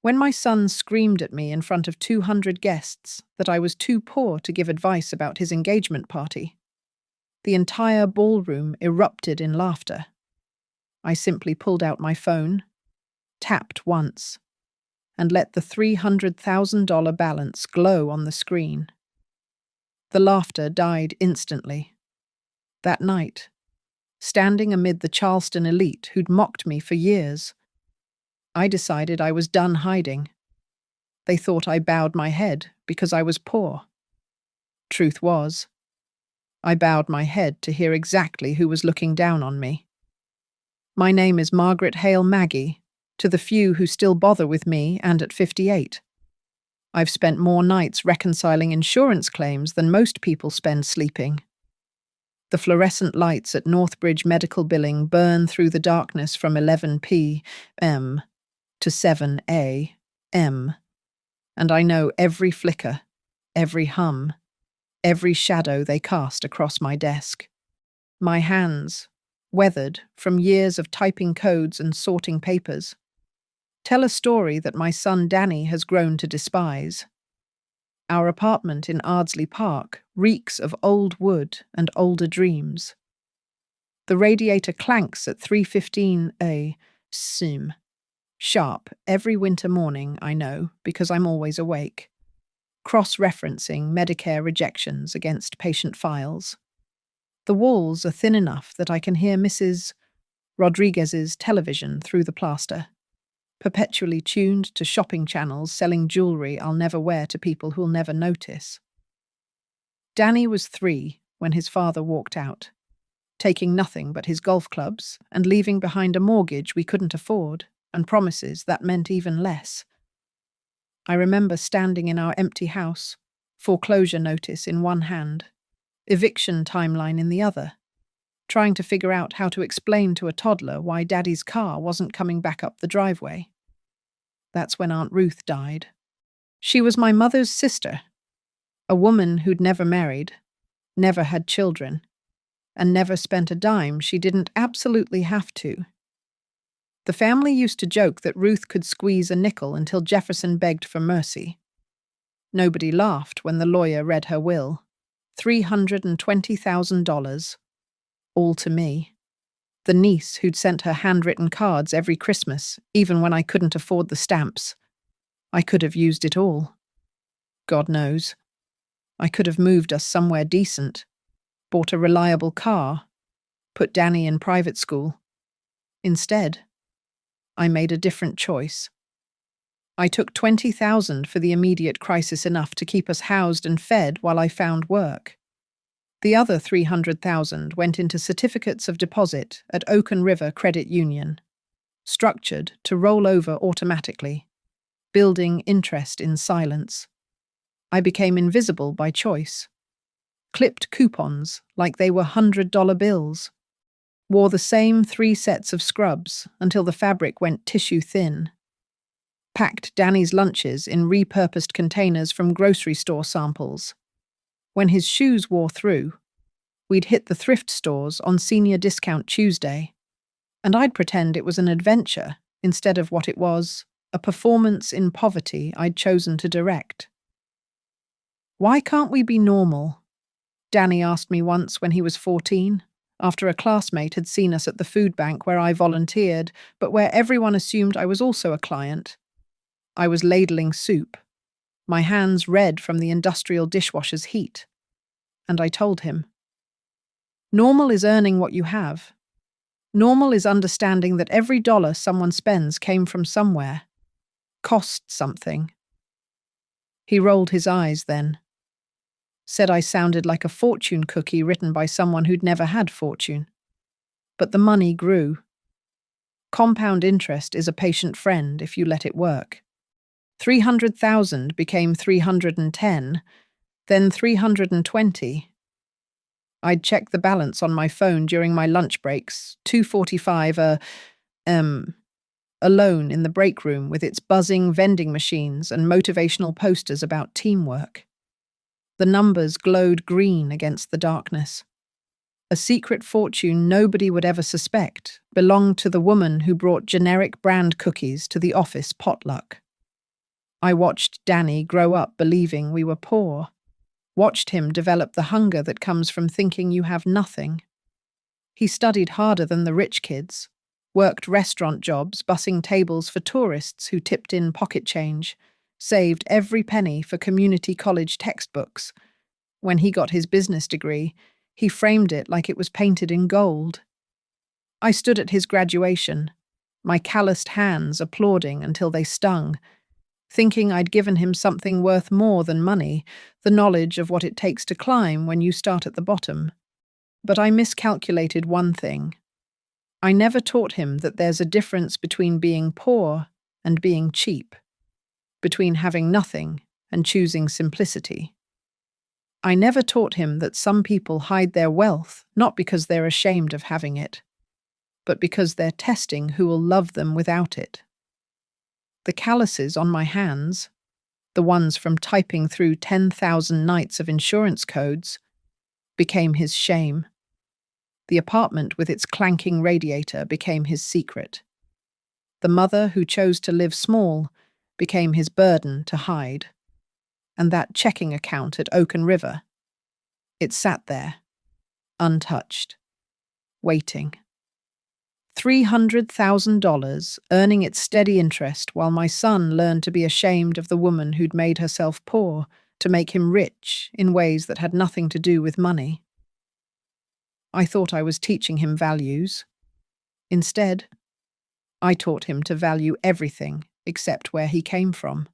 When my son screamed at me in front of 200 guests that I was too poor to give advice about his engagement party, the entire ballroom erupted in laughter. I simply pulled out my phone, tapped once, and let the $300,000 balance glow on the screen. The laughter died instantly. That night, standing amid the Charleston elite who'd mocked me for years, I decided I was done hiding. They thought I bowed my head because I was poor. Truth was, I bowed my head to hear exactly who was looking down on me. My name is Margaret Hale Maggie, to the few who still bother with me and at 58. I've spent more nights reconciling insurance claims than most people spend sleeping. The fluorescent lights at Northbridge Medical Billing burn through the darkness from 11 p.m. to 7 a.m., and I know every flicker, every hum, every shadow they cast across my desk. My hands, weathered from years of typing codes and sorting papers, tell a story that my son Danny has grown to despise. Our apartment in Ardsley Park reeks of old wood and older dreams. The radiator clanks at 3:15 a.m. sharp every winter morning, I know, because I'm always awake, cross-referencing Medicare rejections against patient files. The walls are thin enough that I can hear Mrs. Rodriguez's television through the plaster, perpetually tuned to shopping channels selling jewelry I'll never wear to people who'll never notice. Danny was 3 when his father walked out, taking nothing but his golf clubs and leaving behind a mortgage we couldn't afford and promises that meant even less. I remember standing in our empty house, foreclosure notice in one hand, eviction timeline in the other, trying to figure out how to explain to a toddler why Daddy's car wasn't coming back up the driveway. That's when Aunt Ruth died. She was my mother's sister, a woman who'd never married, never had children, and never spent a dime she didn't absolutely have to. The family used to joke that Ruth could squeeze a nickel until Jefferson begged for mercy. Nobody laughed when the lawyer read her will. $320,000. All to me. The niece who'd sent her handwritten cards every Christmas, even when I couldn't afford the stamps. I could have used it all. God knows. I could have moved us somewhere decent, bought a reliable car, put Danny in private school. Instead, I made a different choice. I took $20,000 for the immediate crisis, enough to keep us housed and fed while I found work. The other $300,000 went into certificates of deposit at Oaken River Credit Union, structured to roll over automatically, building interest in silence. I became invisible by choice, clipped coupons like they were $100 bills, wore the same 3 sets of scrubs until the fabric went tissue thin, packed Danny's lunches in repurposed containers from grocery store samples. When his shoes wore through, we'd hit the thrift stores on Senior Discount Tuesday, and I'd pretend it was an adventure instead of what it was, a performance in poverty I'd chosen to direct. "Why can't we be normal?" Danny asked me once when he was 14, after a classmate had seen us at the food bank where I volunteered, but where everyone assumed I was also a client. I was ladling soup, my hands red from the industrial dishwasher's heat, and I told him, "Normal is earning what you have. Normal is understanding that every dollar someone spends came from somewhere, cost something." He rolled his eyes then, said I sounded like a fortune cookie written by someone who'd never had fortune. But the money grew. Compound interest is a patient friend if you let it work. 300,000 became 310, then 320. I'd check the balance on my phone during my lunch breaks, 2:45 alone in the break room with its buzzing vending machines and motivational posters about teamwork. The numbers glowed green against the darkness. A secret fortune nobody would ever suspect belonged to the woman who brought generic brand cookies to the office potluck. I watched Danny grow up believing we were poor, watched him develop the hunger that comes from thinking you have nothing. He studied harder than the rich kids, worked restaurant jobs, bussing tables for tourists who tipped in pocket change, saved every penny for community college textbooks. When he got his business degree, he framed it like it was painted in gold. I stood at his graduation, my calloused hands applauding until they stung, thinking I'd given him something worth more than money, the knowledge of what it takes to climb when you start at the bottom. But I miscalculated one thing. I never taught him that there's a difference between being poor and being cheap, between having nothing and choosing simplicity. I never taught him that some people hide their wealth not because they're ashamed of having it, but because they're testing who will love them without it. The calluses on my hands, the ones from typing through 10,000 nights of insurance codes, became his shame. The apartment with its clanking radiator became his secret. The mother who chose to live small became his burden to hide. And that checking account at Oaken River, it sat there, untouched, waiting. $300,000 earning its steady interest while my son learned to be ashamed of the woman who'd made herself poor to make him rich in ways that had nothing to do with money. I thought I was teaching him values. Instead, I taught him to value everything except where he came from.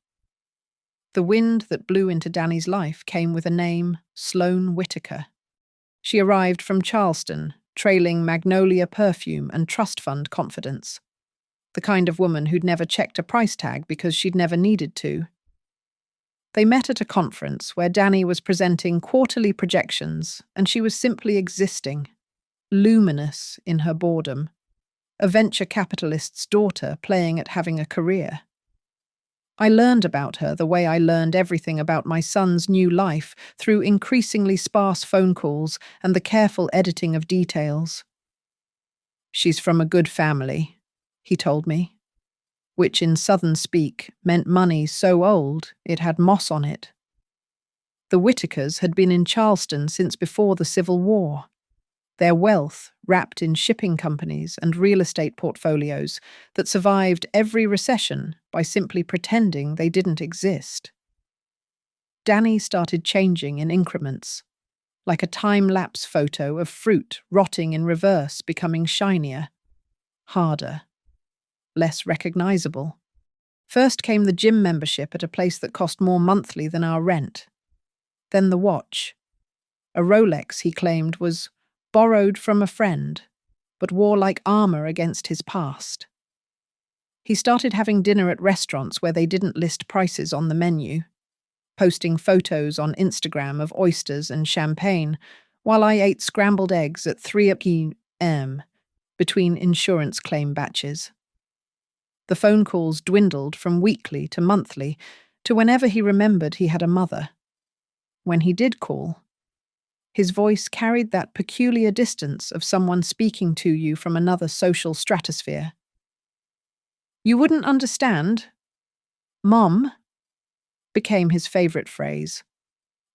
The wind that blew into Danny's life came with a name, Sloane Whitaker. She arrived from Charleston, trailing magnolia perfume and trust fund confidence. The kind of woman who'd never checked a price tag because she'd never needed to. They met at a conference where Danny was presenting quarterly projections and she was simply existing, luminous in her boredom, a venture capitalist's daughter playing at having a career. I learned about her the way I learned everything about my son's new life through increasingly sparse phone calls and the careful editing of details. She's from a good family, he told me, which in Southern speak meant money so old it had moss on it. The Whitakers had been in Charleston since before the Civil War. Their wealth wrapped in shipping companies and real estate portfolios that survived every recession by simply pretending they didn't exist. Danny started changing in increments, like a time-lapse photo of fruit rotting in reverse becoming shinier, harder, less recognizable. First came the gym membership at a place that cost more monthly than our rent. Then the watch. A Rolex he claimed was borrowed from a friend, but wore like armor against his past. He started having dinner at restaurants where they didn't list prices on the menu, posting photos on Instagram of oysters and champagne, while I ate scrambled eggs at 3 p.m. between insurance claim batches. The phone calls dwindled from weekly to monthly to whenever he remembered he had a mother. When he did call, his voice carried that peculiar distance of someone speaking to you from another social stratosphere. "You wouldn't understand. Mom," became his favorite phrase,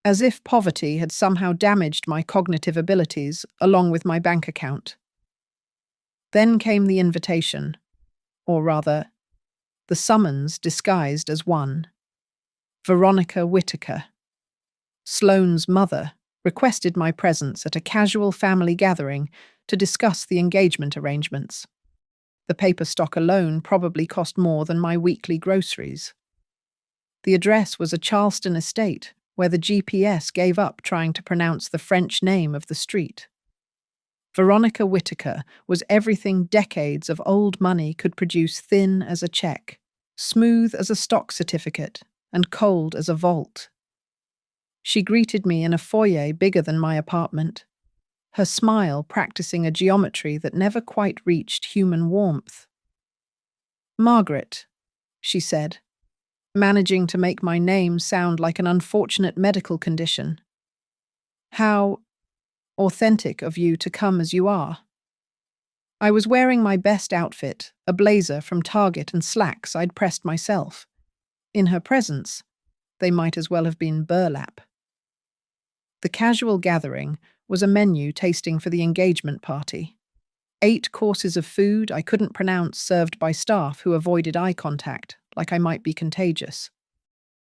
as if poverty had somehow damaged my cognitive abilities along with my bank account. Then came the invitation, or rather, the summons disguised as one. Veronica Whitaker, Sloane's mother, requested my presence at a casual family gathering to discuss the engagement arrangements. The paper stock alone probably cost more than my weekly groceries. The address was a Charleston estate where the GPS gave up trying to pronounce the French name of the street. Veronica Whitaker was everything decades of old money could produce, thin as a check, smooth as a stock certificate, and cold as a vault. She greeted me in a foyer bigger than my apartment, her smile practicing a geometry that never quite reached human warmth. "Margaret," she said, managing to make my name sound like an unfortunate medical condition. "How authentic of you to come as you are." I was wearing my best outfit, a blazer from Target and slacks I'd pressed myself. In her presence, they might as well have been burlap. The casual gathering was a menu tasting for the engagement party. 8 courses of food I couldn't pronounce served by staff who avoided eye contact, like I might be contagious.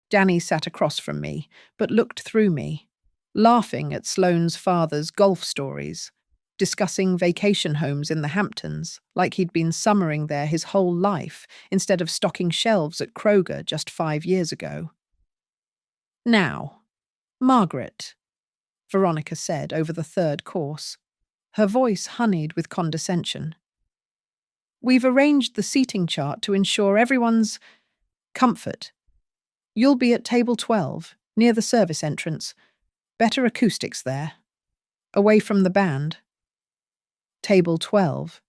Danny sat across from me, but looked through me, laughing at Sloane's father's golf stories, discussing vacation homes in the Hamptons, like he'd been summering there his whole life instead of stocking shelves at Kroger just 5 years ago. "Now, Margaret," Veronica said over the 3rd course, her voice honeyed with condescension. "We've arranged the seating chart to ensure everyone's comfort. You'll be at table 12, near the service entrance. Better acoustics there. Away from the band. Table 12.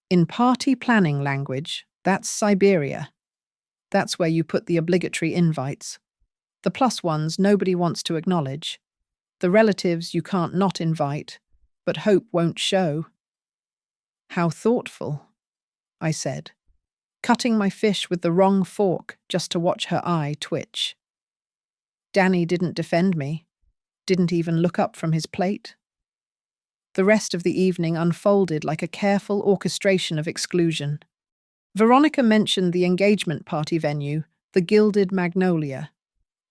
In party planning language, that's Siberia. That's where you put the obligatory invites. The plus ones nobody wants to acknowledge. The relatives you can't not invite, but hope won't show." "How thoughtful," I said, cutting my fish with the wrong fork just to watch her eye twitch. Danny didn't defend me, didn't even look up from his plate. The rest of the evening unfolded like a careful orchestration of exclusion. Veronica mentioned the engagement party venue, the Gilded Magnolia,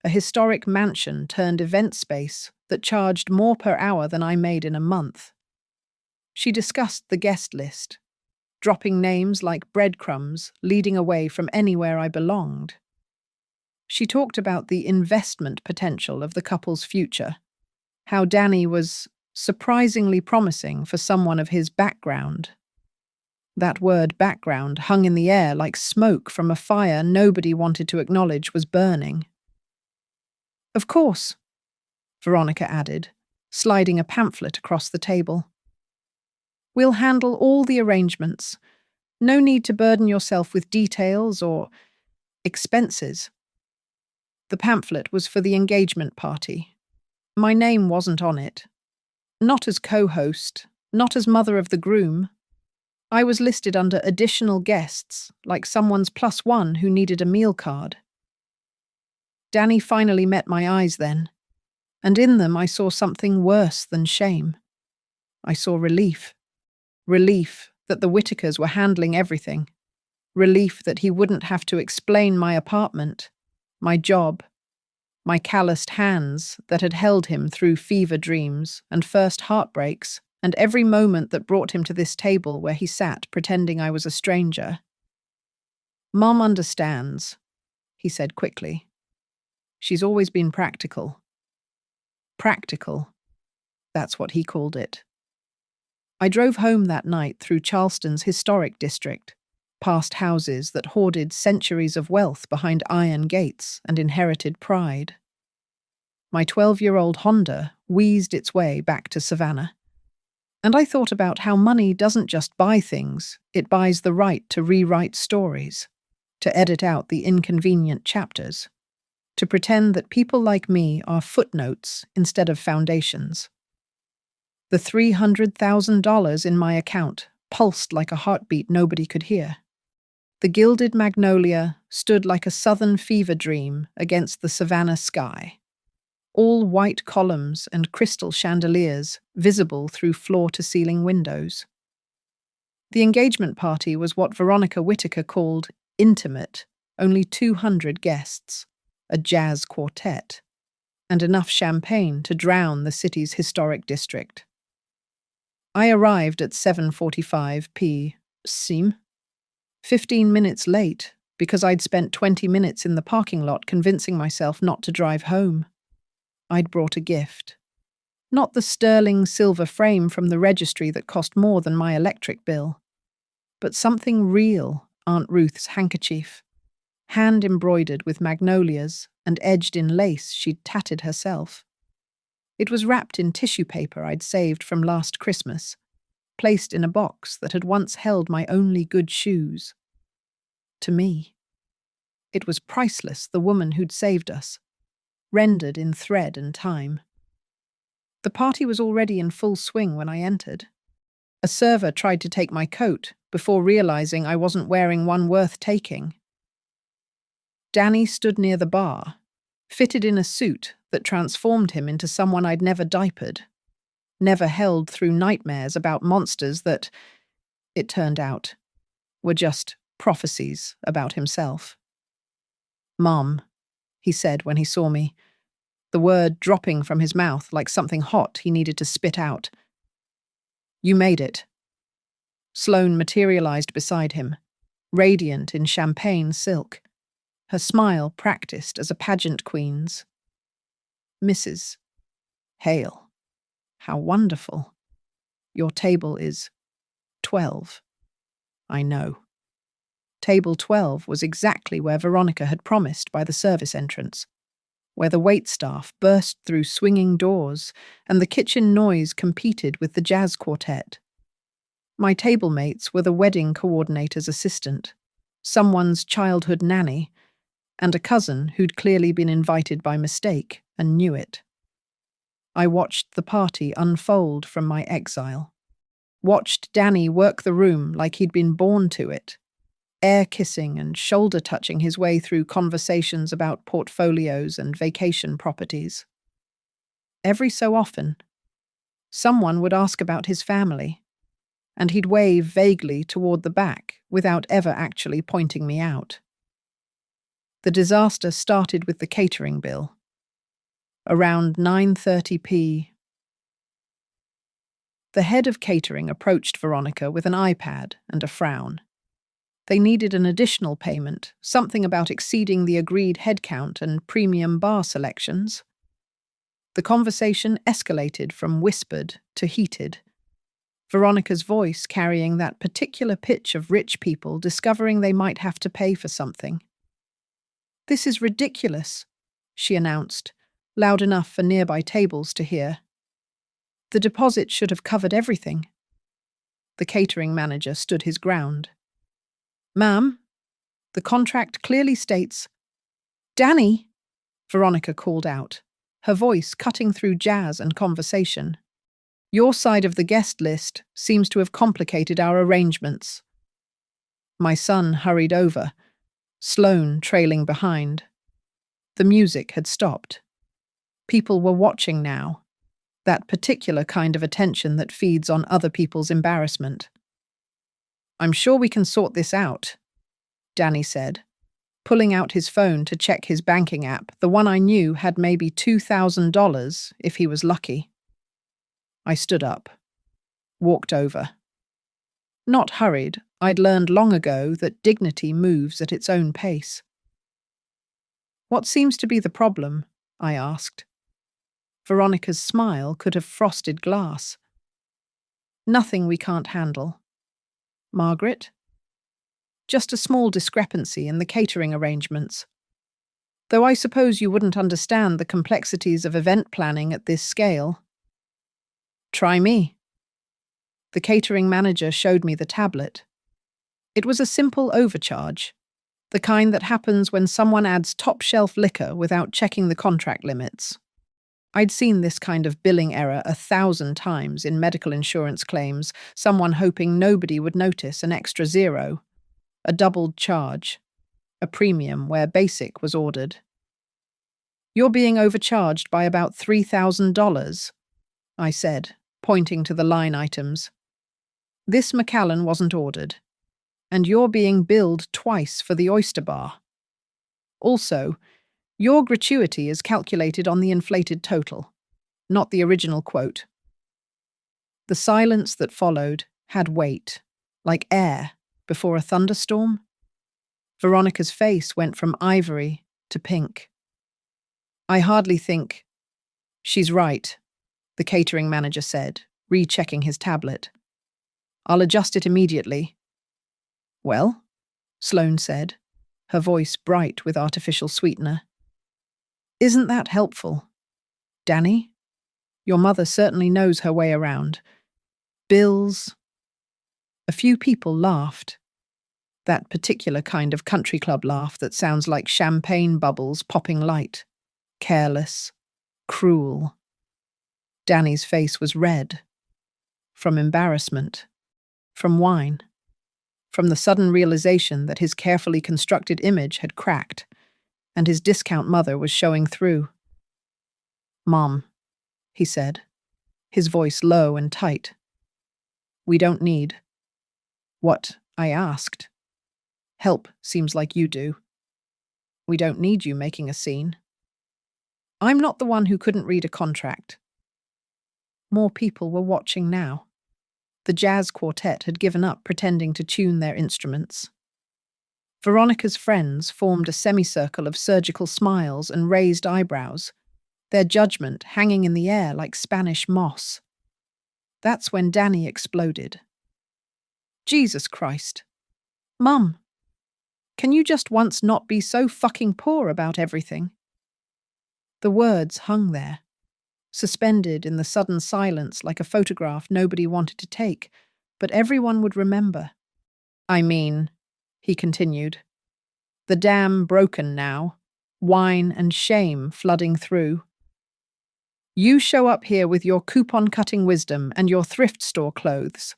a historic mansion turned event space that charged more per hour than I made in a month. She discussed the guest list, dropping names like breadcrumbs leading away from anywhere I belonged. She talked about the investment potential of the couple's future, how Danny was surprisingly promising for someone of his background. That word background hung in the air like smoke from a fire nobody wanted to acknowledge was burning. "Of course," Veronica added, sliding a pamphlet across the table. "We'll handle all the arrangements. No need to burden yourself with details or expenses." The pamphlet was for the engagement party. My name wasn't on it. Not as co-host, not as mother of the groom. I was listed under additional guests, like someone's +1 who needed a meal card. Danny finally met my eyes then, and in them I saw something worse than shame. I saw relief. Relief that the Whitakers were handling everything. Relief that he wouldn't have to explain my apartment, my job, my calloused hands that had held him through fever dreams and first heartbreaks, and every moment that brought him to this table where he sat pretending I was a stranger. "Mom understands," he said quickly. "She's always been practical." Practical. That's what he called it. I drove home that night through Charleston's historic district, past houses that hoarded centuries of wealth behind iron gates and inherited pride. My 12-year-old Honda wheezed its way back to Savannah. And I thought about how money doesn't just buy things, it buys the right to rewrite stories, to edit out the inconvenient chapters, to pretend that people like me are footnotes instead of foundations. The $300,000 in my account pulsed like a heartbeat nobody could hear. The Gilded Magnolia stood like a southern fever dream against the Savannah sky. All white columns and crystal chandeliers visible through floor-to-ceiling windows. The engagement party was what Veronica Whittaker called intimate, only 200 guests, a jazz quartet, and enough champagne to drown the city's historic district. I arrived at 7:45 p.m. 15 minutes late because I'd spent 20 minutes in the parking lot convincing myself not to drive home. I'd brought a gift. Not the sterling silver frame from the registry that cost more than my electric bill, but something real, Aunt Ruth's handkerchief, hand-embroidered with magnolias and edged in lace she'd tatted herself. It was wrapped in tissue paper I'd saved from last Christmas, placed in a box that had once held my only good shoes. To me, it was priceless, the woman who'd saved us, rendered in thread and time. The party was already in full swing when I entered. A server tried to take my coat before realizing I wasn't wearing one worth taking. Danny stood near the bar, fitted in a suit that transformed him into someone I'd never diapered, never held through nightmares about monsters that, it turned out, were just prophecies about himself. "Mom," he said when he saw me, the word dropping from his mouth like something hot he needed to spit out. "You made it." Sloane materialized beside him, radiant in champagne silk, her smile practiced as a pageant queen's. "Mrs. Hale, how wonderful. Your table is 12. I know." Table 12 was exactly where Veronica had promised by the service entrance, where the waitstaff burst through swinging doors and the kitchen noise competed with the jazz quartet. My table mates were the wedding coordinator's assistant, someone's childhood nanny, and a cousin who'd clearly been invited by mistake and knew it. I watched the party unfold from my exile, watched Danny work the room like he'd been born to it, air-kissing and shoulder-touching his way through conversations about portfolios and vacation properties. Every so often, someone would ask about his family, and he'd wave vaguely toward the back without ever actually pointing me out. The disaster started with the catering bill. Around 9:30 p. The head of catering approached Veronica with an iPad and a frown. They needed an additional payment, something about exceeding the agreed headcount and premium bar selections. The conversation escalated from whispered to heated, Veronica's voice carrying that particular pitch of rich people discovering they might have to pay for something. "This is ridiculous," she announced, loud enough for nearby tables to hear. "The deposit should have covered everything." The catering manager stood his ground. "Ma'am, the contract clearly states—" "Danny!" Veronica called out, her voice cutting through jazz and conversation. "Your side of the guest list seems to have complicated our arrangements." My son hurried over, Sloane trailing behind. The music had stopped. People were watching now, that particular kind of attention that feeds on other people's embarrassment. "I'm sure we can sort this out," Danny said, pulling out his phone to check his banking app, the one I knew had maybe $2,000 if he was lucky. I stood up, walked over. Not hurried, I'd learned long ago that dignity moves at its own pace. "What seems to be the problem?" I asked. Veronica's smile could have frosted glass. "Nothing we can't handle." "Margaret?" "Just a small discrepancy in the catering arrangements. Though I suppose you wouldn't understand the complexities of event planning at this scale." "Try me." The catering manager showed me the tablet. It was a simple overcharge, the kind that happens when someone adds top-shelf liquor without checking the contract limits. I'd seen this kind of billing error 1,000 times in medical insurance claims, someone hoping nobody would notice an extra zero, a doubled charge, a premium where basic was ordered. "You're being overcharged by about $3,000, I said, pointing to the line items. "This Macallan wasn't ordered, and you're being billed twice for the oyster bar. Also, your gratuity is calculated on the inflated total, not the original quote." The silence that followed had weight, like air before a thunderstorm. Veronica's face went from ivory to pink. "I hardly think—" "She's right," the catering manager said, rechecking his tablet. "I'll adjust it immediately." "Well?" Sloane said, her voice bright with artificial sweetener. "Isn't that helpful? Danny, your mother certainly knows her way around. Bills." A few people laughed. That particular kind of country club laugh that sounds like champagne bubbles popping light. Careless, cruel. Danny's face was red. From embarrassment. From wine. From the sudden realization that his carefully constructed image had cracked. and his discount mother was showing through. "Mom," he said, his voice low and tight. "We don't need." "What?" I asked. "Help, seems like you do. We don't need you making a scene." "I'm not the one who couldn't read a contract." More people were watching now. The jazz quartet had given up pretending to tune their instruments. Veronica's friends formed a semicircle of surgical smiles and raised eyebrows, their judgment hanging in the air like Spanish moss. That's when Danny exploded. "Jesus Christ. Mum, can you just once not be so fucking poor about everything?" The words hung there, suspended in the sudden silence like a photograph nobody wanted to take, but everyone would remember. "I mean," he continued, the dam broken now, wine and shame flooding through. "You show up here with your coupon-cutting wisdom and your thrift store clothes,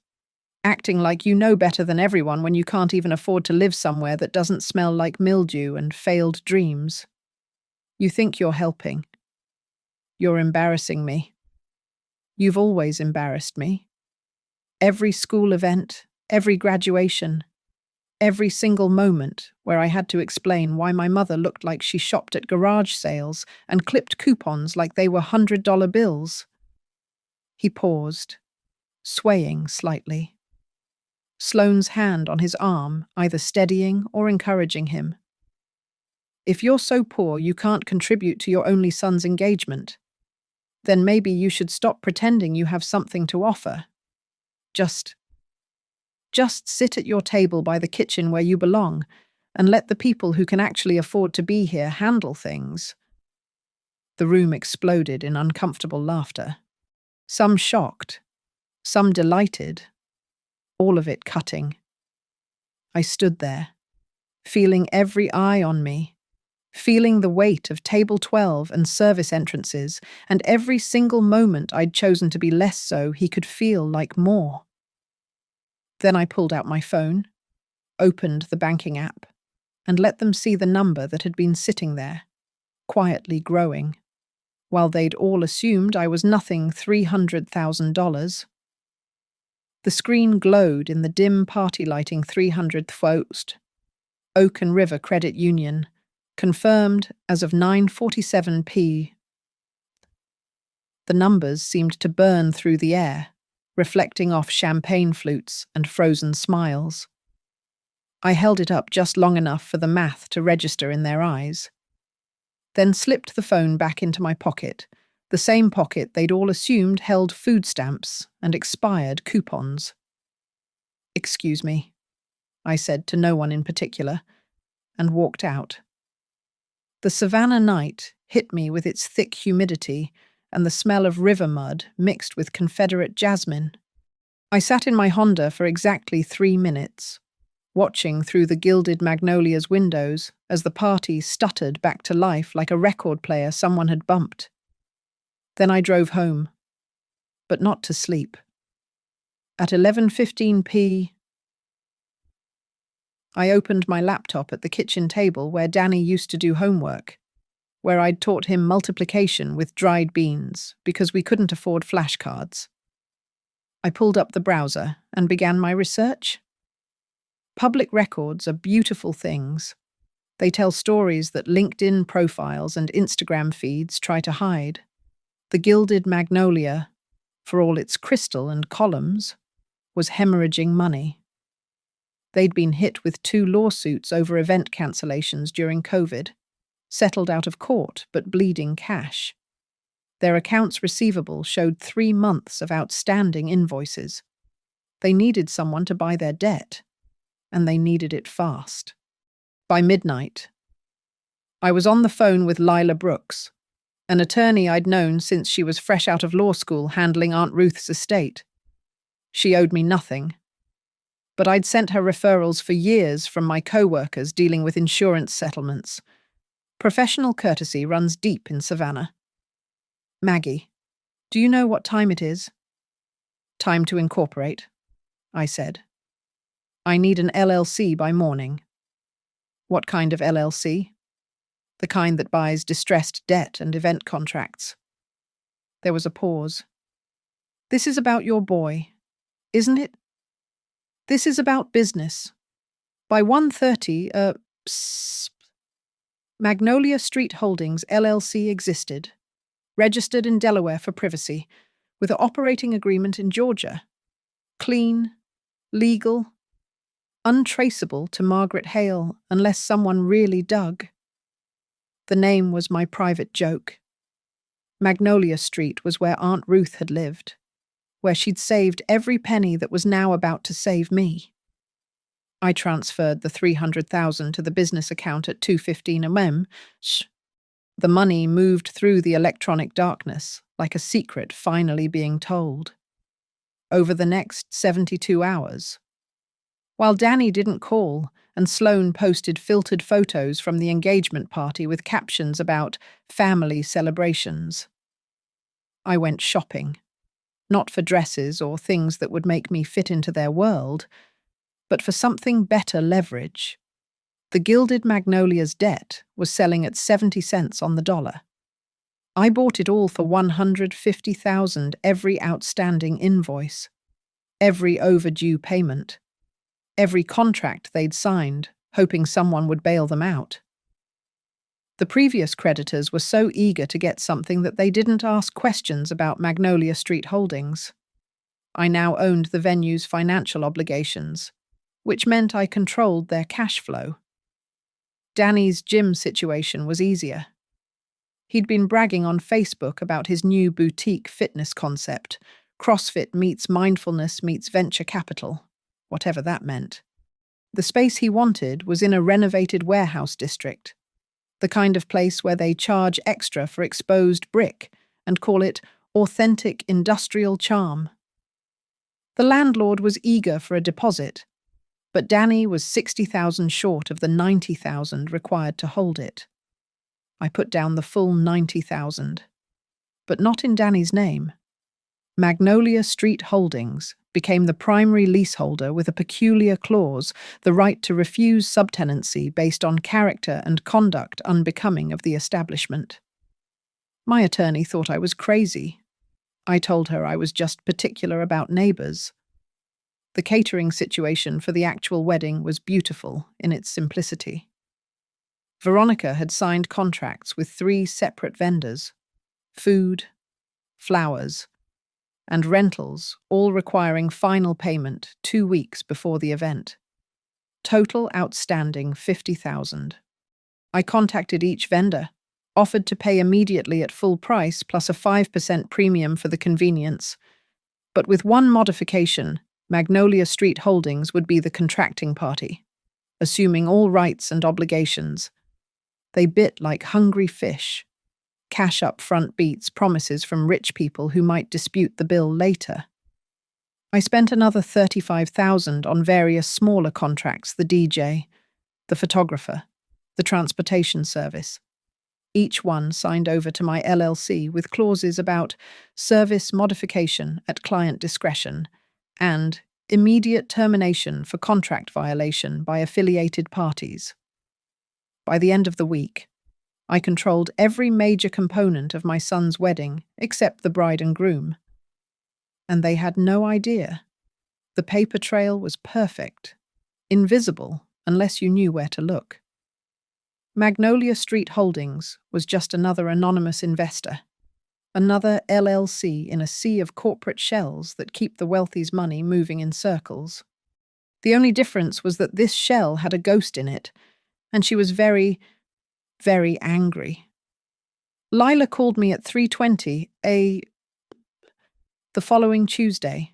acting like you know better than everyone when you can't even afford to live somewhere that doesn't smell like mildew and failed dreams. You think you're helping. You're embarrassing me. You've always embarrassed me. Every school event, every graduation, every single moment where I had to explain why my mother looked like she shopped at garage sales and clipped coupons like they were $100 bills." He paused, swaying slightly. Sloane's hand on his arm, either steadying or encouraging him. "If you're so poor you can't contribute to your only son's engagement, then maybe you should stop pretending you have something to offer. Just sit at your table by the kitchen where you belong and let the people who can actually afford to be here handle things." The room exploded in uncomfortable laughter. Some shocked, some delighted, all of it cutting. I stood there, feeling every eye on me, feeling the weight of table 12 and service entrances, and every single moment I'd chosen to be less so he could feel like more. Then I pulled out my phone, opened the banking app, and let them see the number that had been sitting there, quietly growing, while they'd all assumed I was nothing $300,000. The screen glowed in the dim party lighting 300th post. Oaken River Credit Union, confirmed as of 9:47 p. The numbers seemed to burn through the air, reflecting off champagne flutes and frozen smiles. I held it up just long enough for the math to register in their eyes, then slipped the phone back into my pocket, the same pocket they'd all assumed held food stamps and expired coupons. "Excuse me," I said to no one in particular, and walked out. The Savannah night hit me with its thick humidity and the smell of river mud mixed with Confederate jasmine. I sat in my Honda for exactly 3 minutes, watching through the gilded magnolias windows as the party stuttered back to life like a record player someone had bumped. Then I drove home, but not to sleep. At 11:15 p. I opened my laptop at the kitchen table where Danny used to do homework, where I'd taught him multiplication with dried beans because we couldn't afford flashcards. I pulled up the browser and began my research. Public records are beautiful things. They tell stories that LinkedIn profiles and Instagram feeds try to hide. The gilded magnolia, for all its crystal and columns, was hemorrhaging money. They'd been hit with 2 lawsuits over event cancellations during COVID, settled out of court but bleeding cash. Their accounts receivable showed 3 months of outstanding invoices. They needed someone to buy their debt, and they needed it fast. By midnight, I was on the phone with Lila Brooks, an attorney I'd known since she was fresh out of law school handling Aunt Ruth's estate. She owed me nothing, but I'd sent her referrals for years from my co-workers dealing with insurance settlements. Professional courtesy runs deep in Savannah. "Maggie, do you know what time it is?" "Time to incorporate," I said. "I need an LLC by morning." "What kind of LLC?" the kind that buys distressed debt and event contracts. There was a pause. This is about your boy, isn't it? This is about business. By 1:30, Magnolia Street Holdings LLC existed, registered in Delaware for privacy, with an operating agreement in Georgia. Clean, legal, untraceable to Margaret Hale unless someone really dug. The name was my private joke. Magnolia Street was where Aunt Ruth had lived, where she'd saved every penny that was now about to save me. I transferred the $300,000 to the business account at 2:15 a.m. The money moved through the electronic darkness, like a secret finally being told. Over the next 72 hours. While Danny didn't call, and Sloane posted filtered photos from the engagement party with captions about family celebrations. I went shopping, not for dresses or things that would make me fit into their world, but for something better leverage. The Gilded Magnolia's debt was selling at 70 cents on the dollar. I bought it all for $150,000 every outstanding invoice, every overdue payment, every contract they'd signed, hoping someone would bail them out. The previous creditors were so eager to get something that they didn't ask questions about Magnolia Street Holdings. I now owned the venue's financial obligations, which meant I controlled their cash flow. Danny's gym situation was easier. He'd been bragging on Facebook about his new boutique fitness concept, CrossFit meets mindfulness meets venture capital, whatever that meant. The space he wanted was in a renovated warehouse district, the kind of place where they charge extra for exposed brick and call it authentic industrial charm. The landlord was eager for a deposit, but Danny was $60,000 short of the $90,000 required to hold it. I put down the full $90,000, but not in Danny's name. Magnolia Street Holdings became the primary leaseholder with a peculiar clause, the right to refuse subtenancy based on character and conduct unbecoming of the establishment. My attorney thought I was crazy. I told her I was just particular about neighbors. The catering situation for the actual wedding was beautiful in its simplicity. Veronica had signed contracts with 3 separate vendors: food, flowers, and rentals, all requiring final payment 2 weeks before the event. Total outstanding $50,000. I contacted each vendor, offered to pay immediately at full price plus a 5% premium for the convenience, but with one modification: Magnolia Street Holdings would be the contracting party, assuming all rights and obligations. They bit like hungry fish. Cash up front beats promises from rich people who might dispute the bill later. I spent another $35,000 on various smaller contracts: the DJ, the photographer, the transportation service. Each one signed over to my LLC with clauses about service modification at client discretion and immediate termination for contract violation by affiliated parties. By the end of the week, I controlled every major component of my son's wedding except the bride and groom. And they had no idea. The paper trail was perfect, invisible unless you knew where to look. Magnolia Street Holdings was just another anonymous investor, another LLC in a sea of corporate shells that keep the wealthy's money moving in circles. The only difference was that this shell had a ghost in it, and she was very, very angry. Lila called me at 3:20 the following Tuesday.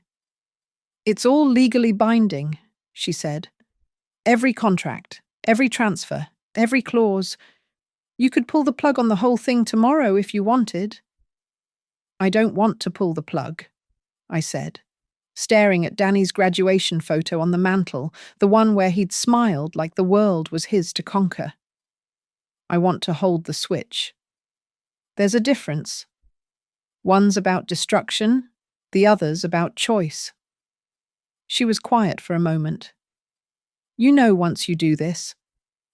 "It's all legally binding," she said. "Every contract, every transfer, every clause. You could pull the plug on the whole thing tomorrow if you wanted." "I don't want to pull the plug," I said, staring at Danny's graduation photo on the mantel, the one where he'd smiled like the world was his to conquer. "I want to hold the switch. There's a difference. One's about destruction, the other's about choice." She was quiet for a moment. "You know once you do this,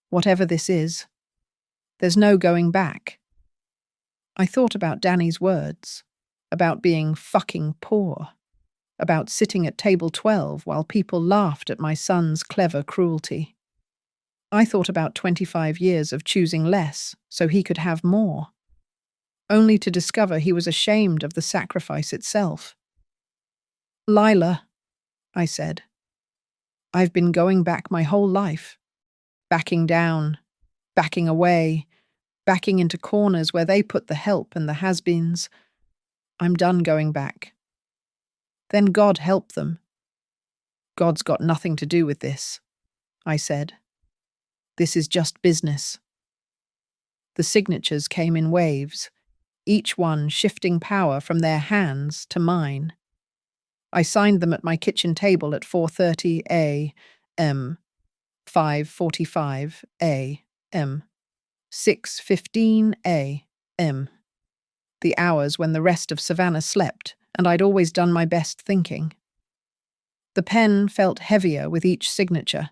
whatever this is, There's no going back. I thought about Danny's words, about being fucking poor, about sitting at table 12 while people laughed at my son's clever cruelty. I thought about 25 years of choosing less so he could have more, only to discover he was ashamed of the sacrifice itself. Lila, I said, I've been going back my whole life, backing down, backing away, backing into corners where they put the help and the has-beens. I'm done going back. Then God help them. God's got nothing to do with this, I said. This is just business. The signatures came in waves, each one shifting power from their hands to mine. I signed them at my kitchen table at 4:30 a.m., 5:45 a.m., 6:15 a.m., the hours when the rest of Savannah slept, and I'd always done my best thinking. The pen felt heavier with each signature,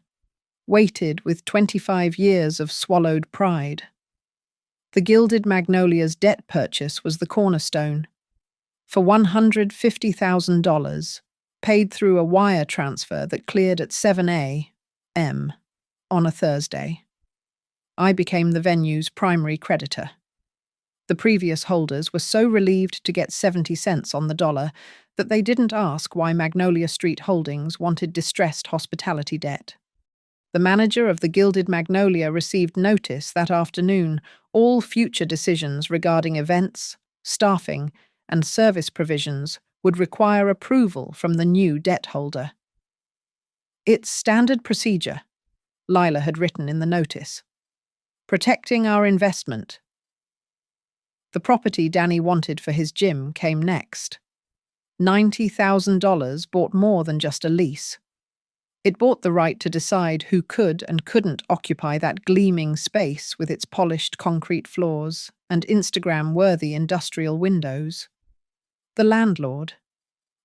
weighted with 25 years of swallowed pride. The Gilded Magnolia's debt purchase was the cornerstone. For $150,000, paid through a wire transfer that cleared at 7 a.m. on a Thursday. I became the venue's primary creditor. The previous holders were so relieved to get 70 cents on the dollar that they didn't ask why Magnolia Street Holdings wanted distressed hospitality debt. The manager of the Gilded Magnolia received notice that afternoon all future decisions regarding events, staffing, and service provisions would require approval from the new debt holder. It's standard procedure, Lila had written in the notice. Protecting our investment. The property Danny wanted for his gym came next. $90,000 bought more than just a lease. It bought the right to decide who could and couldn't occupy that gleaming space with its polished concrete floors and Instagram-worthy industrial windows. The landlord,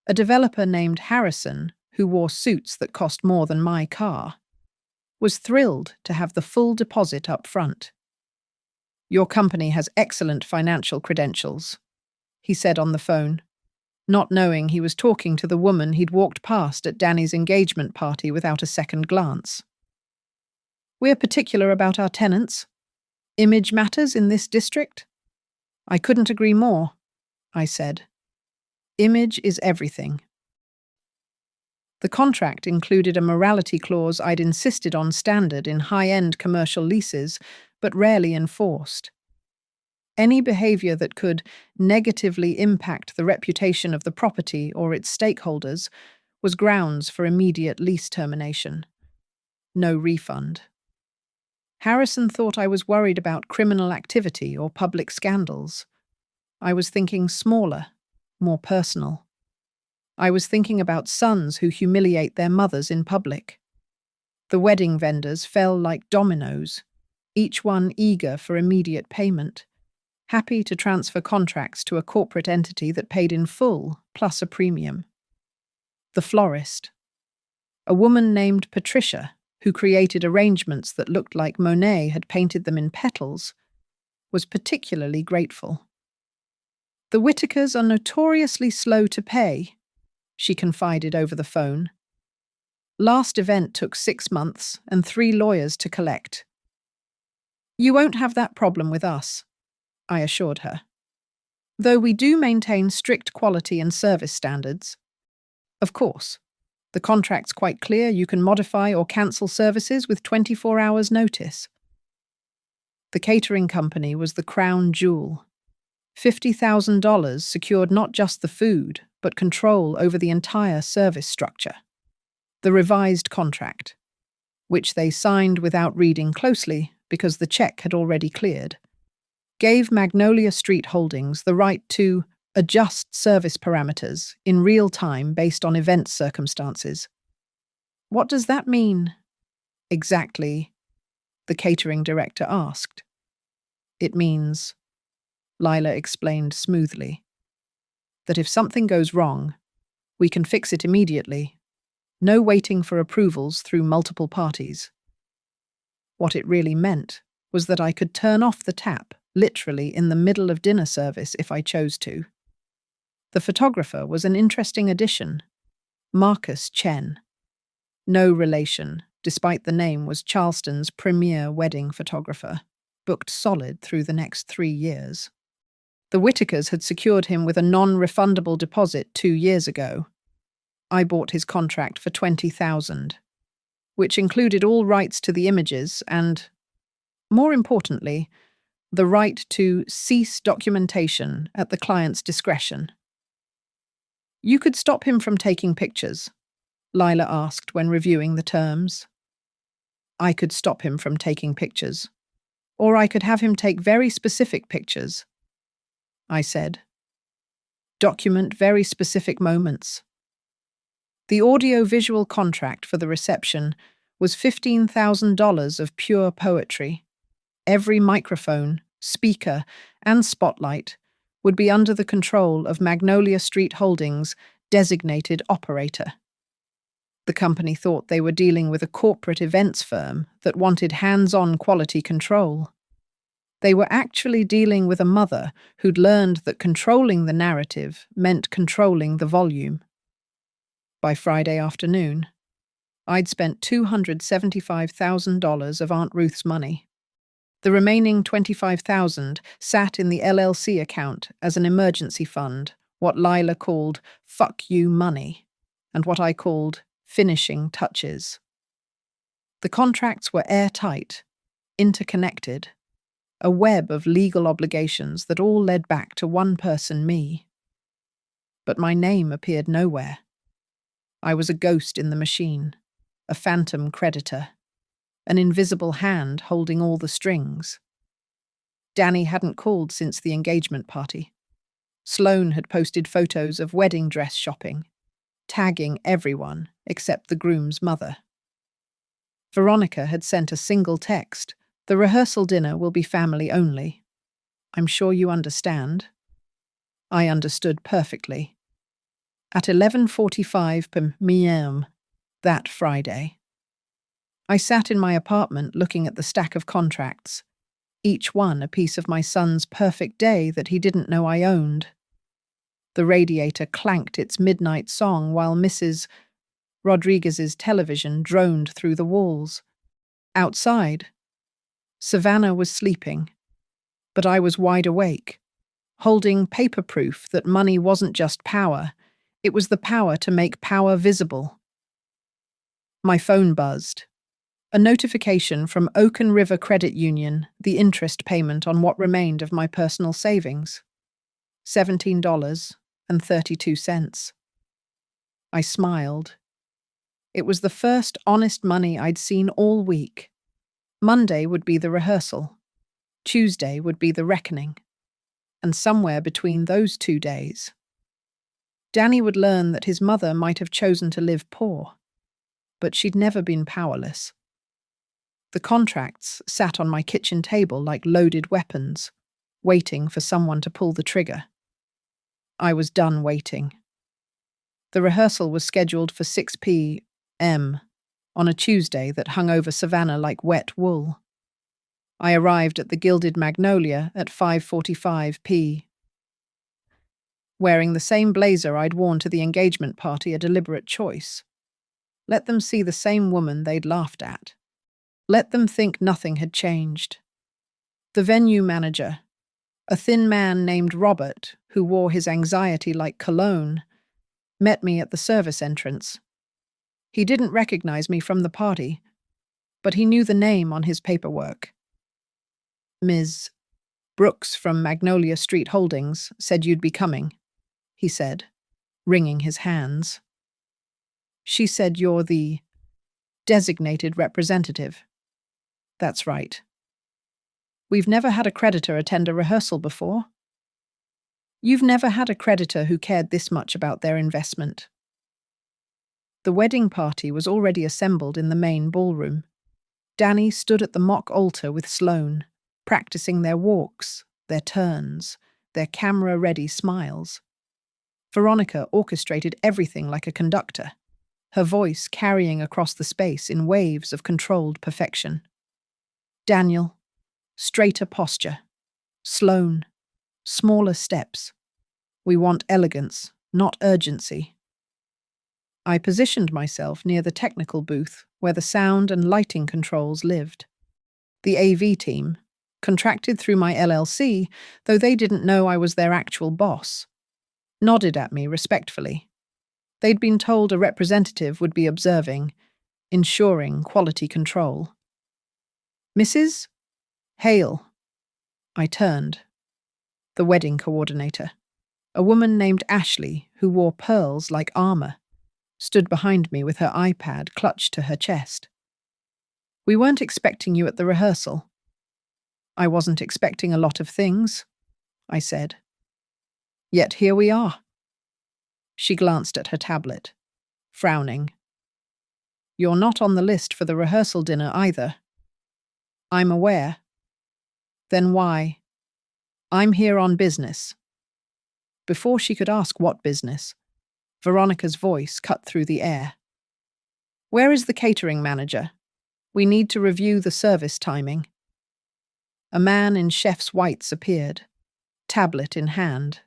a developer named Harrison, who wore suits that cost more than my car, was thrilled to have the full deposit up front. Your company has excellent financial credentials, he said on the phone, not knowing he was talking to the woman he'd walked past at Danny's engagement party without a second glance. We're particular about our tenants. Image matters in this district? I couldn't agree more, I said. Image is everything. The contract included a morality clause I'd insisted on standard in high-end commercial leases, but rarely enforced. Any behavior that could negatively impact the reputation of the property or its stakeholders was grounds for immediate lease termination. No refund. Harrison thought I was worried about criminal activity or public scandals. I was thinking smaller, more personal. I was thinking about sons who humiliate their mothers in public. The wedding vendors fell like dominoes, each one eager for immediate payment, happy to transfer contracts to a corporate entity that paid in full, plus a premium. The florist, a woman named Patricia, who created arrangements that looked like Monet had painted them in petals, was particularly grateful. The Whitakers are notoriously slow to pay, she confided over the phone. Last event took 6 months and 3 lawyers to collect. You won't have that problem with us, I assured her. Though we do maintain strict quality and service standards. Of course, the contract's quite clear you can modify or cancel services with 24 hours notice. The catering company was the crown jewel. $50,000 secured not just the food, but control over the entire service structure. The revised contract, which they signed without reading closely because the check had already cleared, gave Magnolia Street Holdings the right to adjust service parameters in real time based on event circumstances. What does that mean? Exactly, the catering director asked. It means, Lila explained smoothly, that if something goes wrong, we can fix it immediately. No waiting for approvals through multiple parties. What it really meant was that I could turn off the tap, literally in the middle of dinner service if I chose to. The photographer was an interesting addition, Marcus Chen. No relation, despite the name was Charleston's premier wedding photographer, booked solid through the next 3 years. The Whitakers had secured him with a non-refundable deposit 2 years ago. I bought his contract for $20,000, which included all rights to the images and, more importantly, the right to cease documentation at the client's discretion. You could stop him from taking pictures, Lila asked when reviewing the terms. I could stop him from taking pictures, or I could have him take very specific pictures, I said. Document very specific moments. The audio-visual contract for the reception was $15,000 of pure poetry. Every microphone, speaker, and spotlight would be under the control of Magnolia Street Holdings' designated operator. The company thought they were dealing with a corporate events firm that wanted hands-on quality control. They were actually dealing with a mother who'd learned that controlling the narrative meant controlling the volume. By Friday afternoon, I'd spent $275,000 of Aunt Ruth's money. The remaining $25,000 sat in the LLC account as an emergency fund, what Lila called "fuck you money," and what I called finishing touches. The contracts were airtight, interconnected, a web of legal obligations that all led back to one person, me. But my name appeared nowhere. I was a ghost in the machine, a phantom creditor, an invisible hand holding all the strings. Danny hadn't called since the engagement party. Sloane had posted photos of wedding dress shopping, tagging everyone except the groom's mother. Veronica had sent a single text, "The rehearsal dinner will be family only. I'm sure you understand." I understood perfectly. At 11:45 p.m. that Friday, I sat in my apartment looking at the stack of contracts, each one a piece of my son's perfect day that he didn't know I owned. The radiator clanked its midnight song while Mrs. Rodriguez's television droned through the walls. Outside, Savannah was sleeping, but I was wide awake, holding paper proof that money wasn't just power, it was the power to make power visible. My phone buzzed. A notification from Oaken River Credit Union, the interest payment on what remained of my personal savings. $17.32. I smiled. It was the first honest money I'd seen all week. Monday would be the rehearsal. Tuesday would be the reckoning. And somewhere between those 2 days, Danny would learn that his mother might have chosen to live poor, but she'd never been powerless. The contracts sat on my kitchen table like loaded weapons, waiting for someone to pull the trigger. I was done waiting. The rehearsal was scheduled for 6 p.m. on a Tuesday that hung over Savannah like wet wool. I arrived at the Gilded Magnolia at 5:45 p.m. wearing the same blazer I'd worn to the engagement party, a deliberate choice. Let them see the same woman they'd laughed at. Let them think nothing had changed. The venue manager, a thin man named Robert, who wore his anxiety like cologne, met me at the service entrance. He didn't recognize me from the party, but he knew the name on his paperwork. "Ms. Brooks from Magnolia Street Holdings said you'd be coming," he said, wringing his hands. "She said you're the designated representative." "That's right. We've never had a creditor attend a rehearsal before." "You've never had a creditor who cared this much about their investment." The wedding party was already assembled in the main ballroom. Danny stood at the mock altar with Sloane, practicing their walks, their turns, their camera-ready smiles. Veronica orchestrated everything like a conductor, her voice carrying across the space in waves of controlled perfection. "Daniel, straighter posture. Sloane, smaller steps. We want elegance, not urgency. I positioned myself near the technical booth where the sound and lighting controls lived. The AV team, contracted through my LLC, though they didn't know I was their actual boss, nodded at me respectfully. They'd been told a representative would be observing, ensuring quality control. Mrs. Hale. I turned. The wedding coordinator, a woman named Ashley who wore pearls like armor, stood behind me with her iPad clutched to her chest. We weren't expecting you at the rehearsal. I wasn't expecting a lot of things, I said. Yet here we are. She glanced at her tablet, frowning. You're not on the list for the rehearsal dinner either. I'm aware. Then why? I'm here on business. Before she could ask what business, Veronica's voice cut through the air. Where is the catering manager? We need to review the service timing. A man in chef's whites appeared, tablet in hand.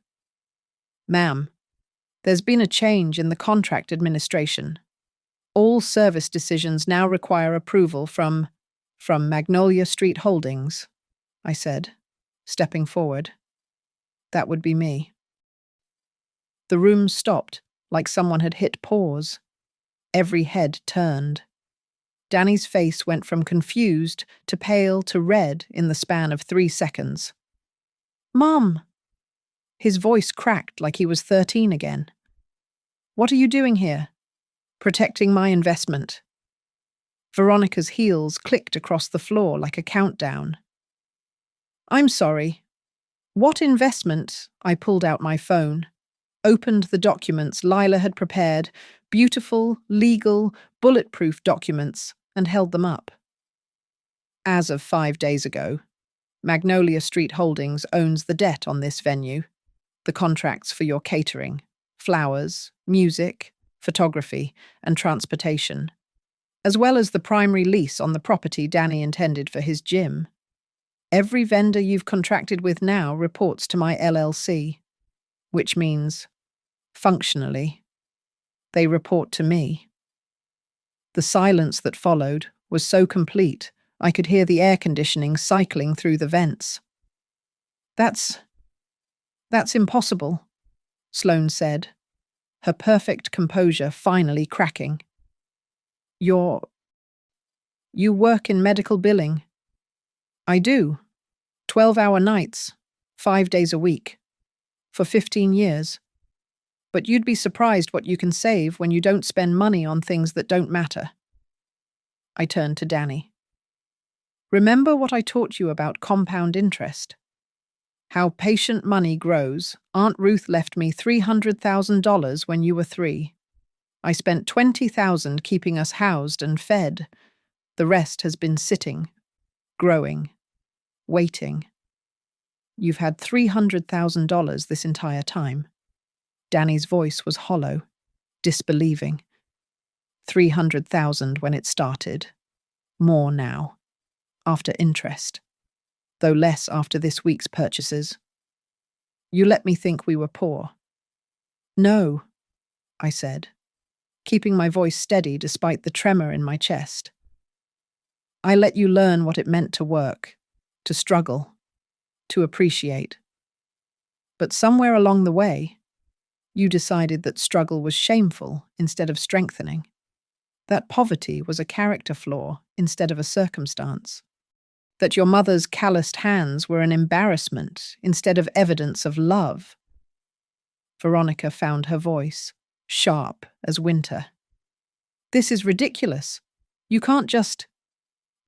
Ma'am, there's been a change in the contract administration. All service decisions now require approval from Magnolia Street Holdings, I said, stepping forward. That would be me. The room stopped, like someone had hit pause. Every head turned. Danny's face went from confused to pale to red in the span of 3 seconds. Mom! His voice cracked like he was 13 again. What are you doing here? Protecting my investment. Veronica's heels clicked across the floor like a countdown. I'm sorry. What investment? I pulled out my phone, opened the documents Lila had prepared, beautiful, legal, bulletproof documents, and held them up. As of 5 days ago, Magnolia Street Holdings owns the debt on this venue, the contracts for your catering, flowers, music, photography, and transportation, as well as the primary lease on the property Danny intended for his gym. Every vendor you've contracted with now reports to my LLC, which means, functionally, they report to me. The silence that followed was so complete, I could hear the air conditioning cycling through the vents. That's impossible, Sloane said, her perfect composure finally cracking. You work in medical billing. I do. 12-hour nights, 5 days a week, for 15 years. But you'd be surprised what you can save when you don't spend money on things that don't matter. I turned to Danny. Remember what I taught you about compound interest? How patient money grows. Aunt Ruth left me $300,000 when you were 3. I spent $20,000 keeping us housed and fed. The rest has been sitting, growing, waiting. You've had $300,000 this entire time. Danny's voice was hollow, disbelieving. 300,000 when it started. More now, after interest, though less after this week's purchases. You let me think we were poor. No, I said, keeping my voice steady despite the tremor in my chest. I let you learn what it meant to work, to struggle, to appreciate. But somewhere along the way, you decided that struggle was shameful instead of strengthening, that poverty was a character flaw instead of a circumstance, that your mother's calloused hands were an embarrassment instead of evidence of love. Veronica found her voice, sharp as winter. This is ridiculous. You can't just...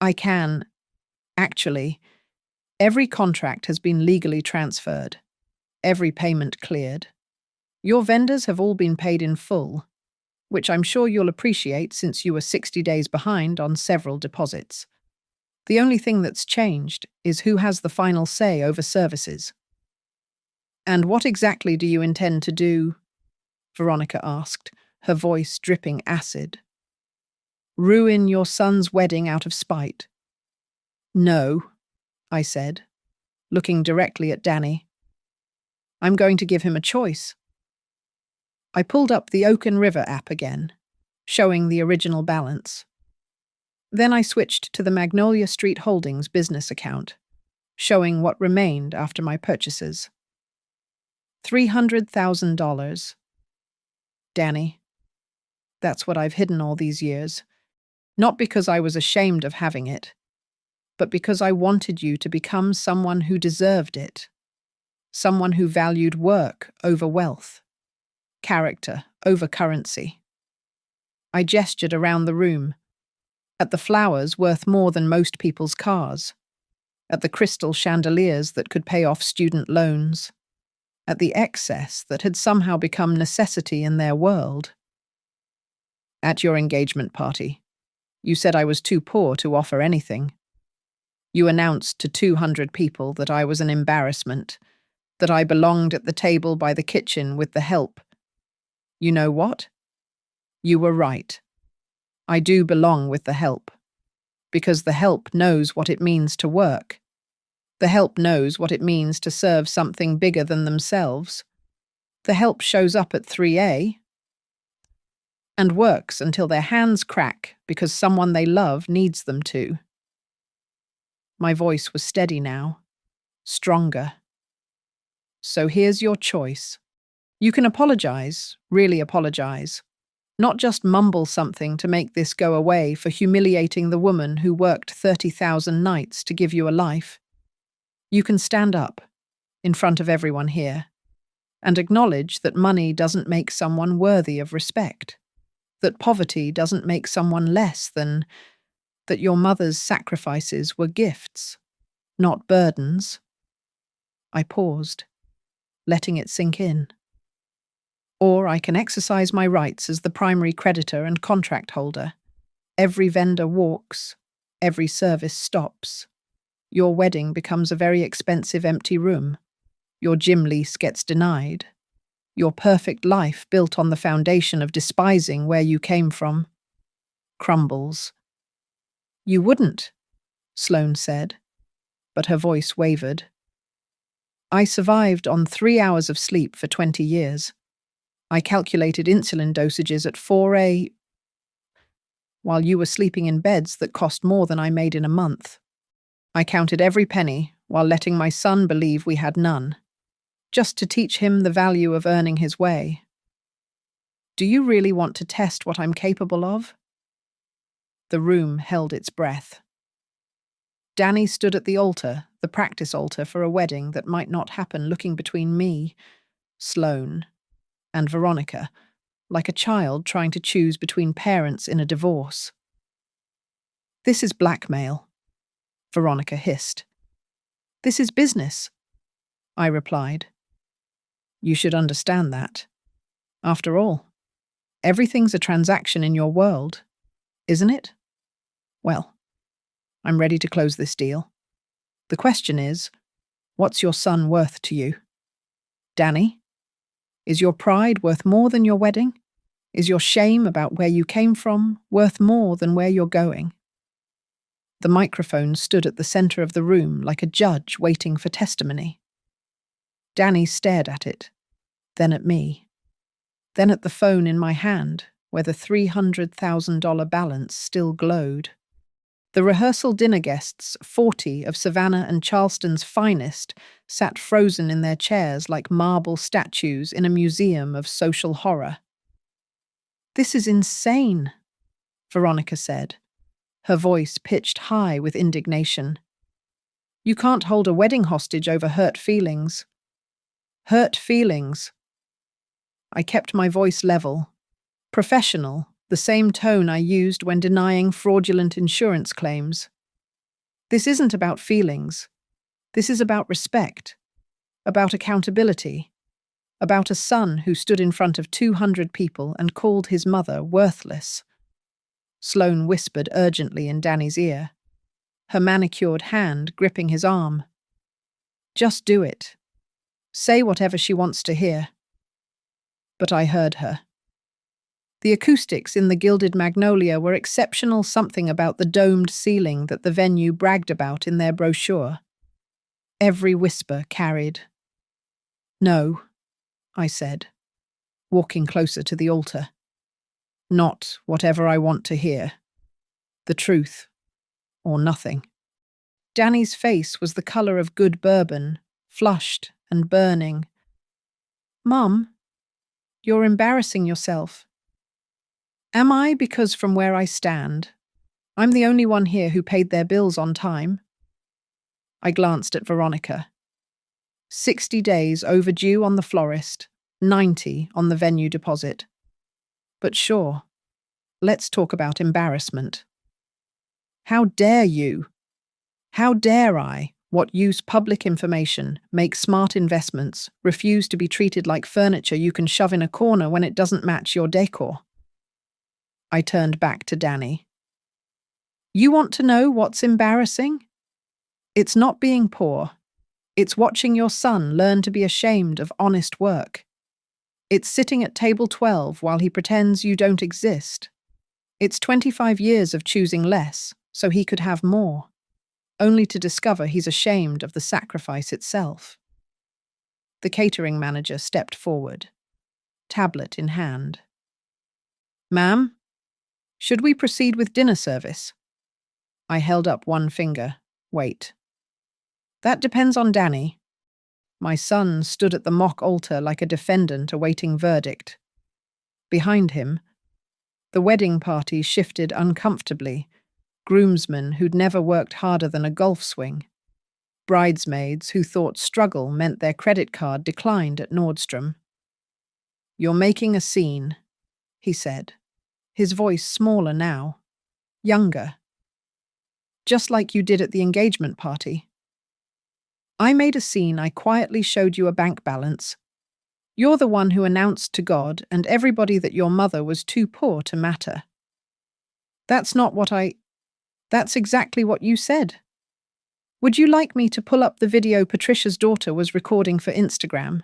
I can. Actually, every contract has been legally transferred, every payment cleared. Your vendors have all been paid in full, which I'm sure you'll appreciate since you were 60 days behind on several deposits. The only thing that's changed is who has the final say over services. And what exactly do you intend to do? Veronica asked, her voice dripping acid. Ruin your son's wedding out of spite? No, I said, looking directly at Danny. I'm going to give him a choice. I pulled up the Oaken River app again, showing the original balance. Then I switched to the Magnolia Street Holdings business account, showing what remained after my purchases. $300,000. Danny, that's what I've hidden all these years. Not because I was ashamed of having it, but because I wanted you to become someone who deserved it. Someone who valued work over wealth, character over currency. I gestured around the room, at the flowers worth more than most people's cars, at the crystal chandeliers that could pay off student loans, at the excess that had somehow become necessity in their world. At your engagement party, you said I was too poor to offer anything. You announced to 200 people that I was an embarrassment, that I belonged at the table by the kitchen with the help. You know what? You were right. I do belong with the help, because the help knows what it means to work. The help knows what it means to serve something bigger than themselves. The help shows up at 3A and works until their hands crack because someone they love needs them to. My voice was steady now, stronger. So here's your choice. You can apologize, really apologize. Not just mumble something to make this go away for humiliating the woman who worked 30,000 nights to give you a life. You can stand up, in front of everyone here, and acknowledge that money doesn't make someone worthy of respect, that poverty doesn't make someone less than, that your mother's sacrifices were gifts, not burdens. I paused, letting it sink in. Or I can exercise my rights as the primary creditor and contract holder. Every vendor walks, every service stops. Your wedding becomes a very expensive empty room. Your gym lease gets denied. Your perfect life built on the foundation of despising where you came from crumbles. You wouldn't, Sloane said, but her voice wavered. I survived on 3 hours of sleep for 20 years. I calculated insulin dosages at 4A while you were sleeping in beds that cost more than I made in a month. I counted every penny while letting my son believe we had none, just to teach him the value of earning his way. Do you really want to test what I'm capable of? The room held its breath. Danny stood at the altar, the practice altar for a wedding that might not happen, looking between me, Sloane, and Veronica, like a child trying to choose between parents in a divorce. This is blackmail, Veronica hissed. This is business, I replied. You should understand that. After all, everything's a transaction in your world, isn't it? Well, I'm ready to close this deal. The question is, what's your son worth to you? Danny? Is your pride worth more than your wedding? Is your shame about where you came from worth more than where you're going? The microphone stood at the center of the room like a judge waiting for testimony. Danny stared at it, then at me, then at the phone in my hand, where the $300,000 balance still glowed. The rehearsal dinner guests, 40 of Savannah and Charleston's finest, sat frozen in their chairs like marble statues in a museum of social horror. This is insane, Veronica said, her voice pitched high with indignation. You can't hold a wedding hostage over hurt feelings. Hurt feelings. I kept my voice level, professional, the same tone I used when denying fraudulent insurance claims. This isn't about feelings. This is about respect, about accountability, about a son who stood in front of 200 people and called his mother worthless. Sloane whispered urgently in Danny's ear, her manicured hand gripping his arm. Just do it. Say whatever she wants to hear. But I heard her. The acoustics in the gilded Magnolia were exceptional, something about the domed ceiling that the venue bragged about in their brochure. Every whisper carried. "No," I said, walking closer to the altar. "Not whatever I want to hear. The truth, or nothing." Danny's face was the color of good bourbon, flushed and burning. "Mum, you're embarrassing yourself." "Am I? Because from where I stand, I'm the only one here who paid their bills on time." I glanced at Veronica. 60 days overdue on the florist, 90 on the venue deposit. But sure, let's talk about embarrassment. How dare you? How dare I, what use public information, make smart investments, refuse to be treated like furniture you can shove in a corner when it doesn't match your decor? I turned back to Danny. You want to know what's embarrassing? It's not being poor. It's watching your son learn to be ashamed of honest work. It's sitting at table 12 while he pretends you don't exist. It's 25 years of choosing less so he could have more, only to discover he's ashamed of the sacrifice itself. The catering manager stepped forward, tablet in hand. "Ma'am, should we proceed with dinner service?" I held up one finger. "Wait." "That depends on Danny." My son stood at the mock altar like a defendant awaiting verdict. Behind him, the wedding party shifted uncomfortably, groomsmen who'd never worked harder than a golf swing, bridesmaids who thought struggle meant their credit card declined at Nordstrom. "You're making a scene," he said, his voice smaller now, younger. "Just like you did at the engagement party. I made a scene. I quietly showed you a bank balance. You're the one who announced to God and everybody that your mother was too poor to matter." "That's not what That's exactly what you said." "Would you like me to pull up the video Patricia's daughter was recording for Instagram?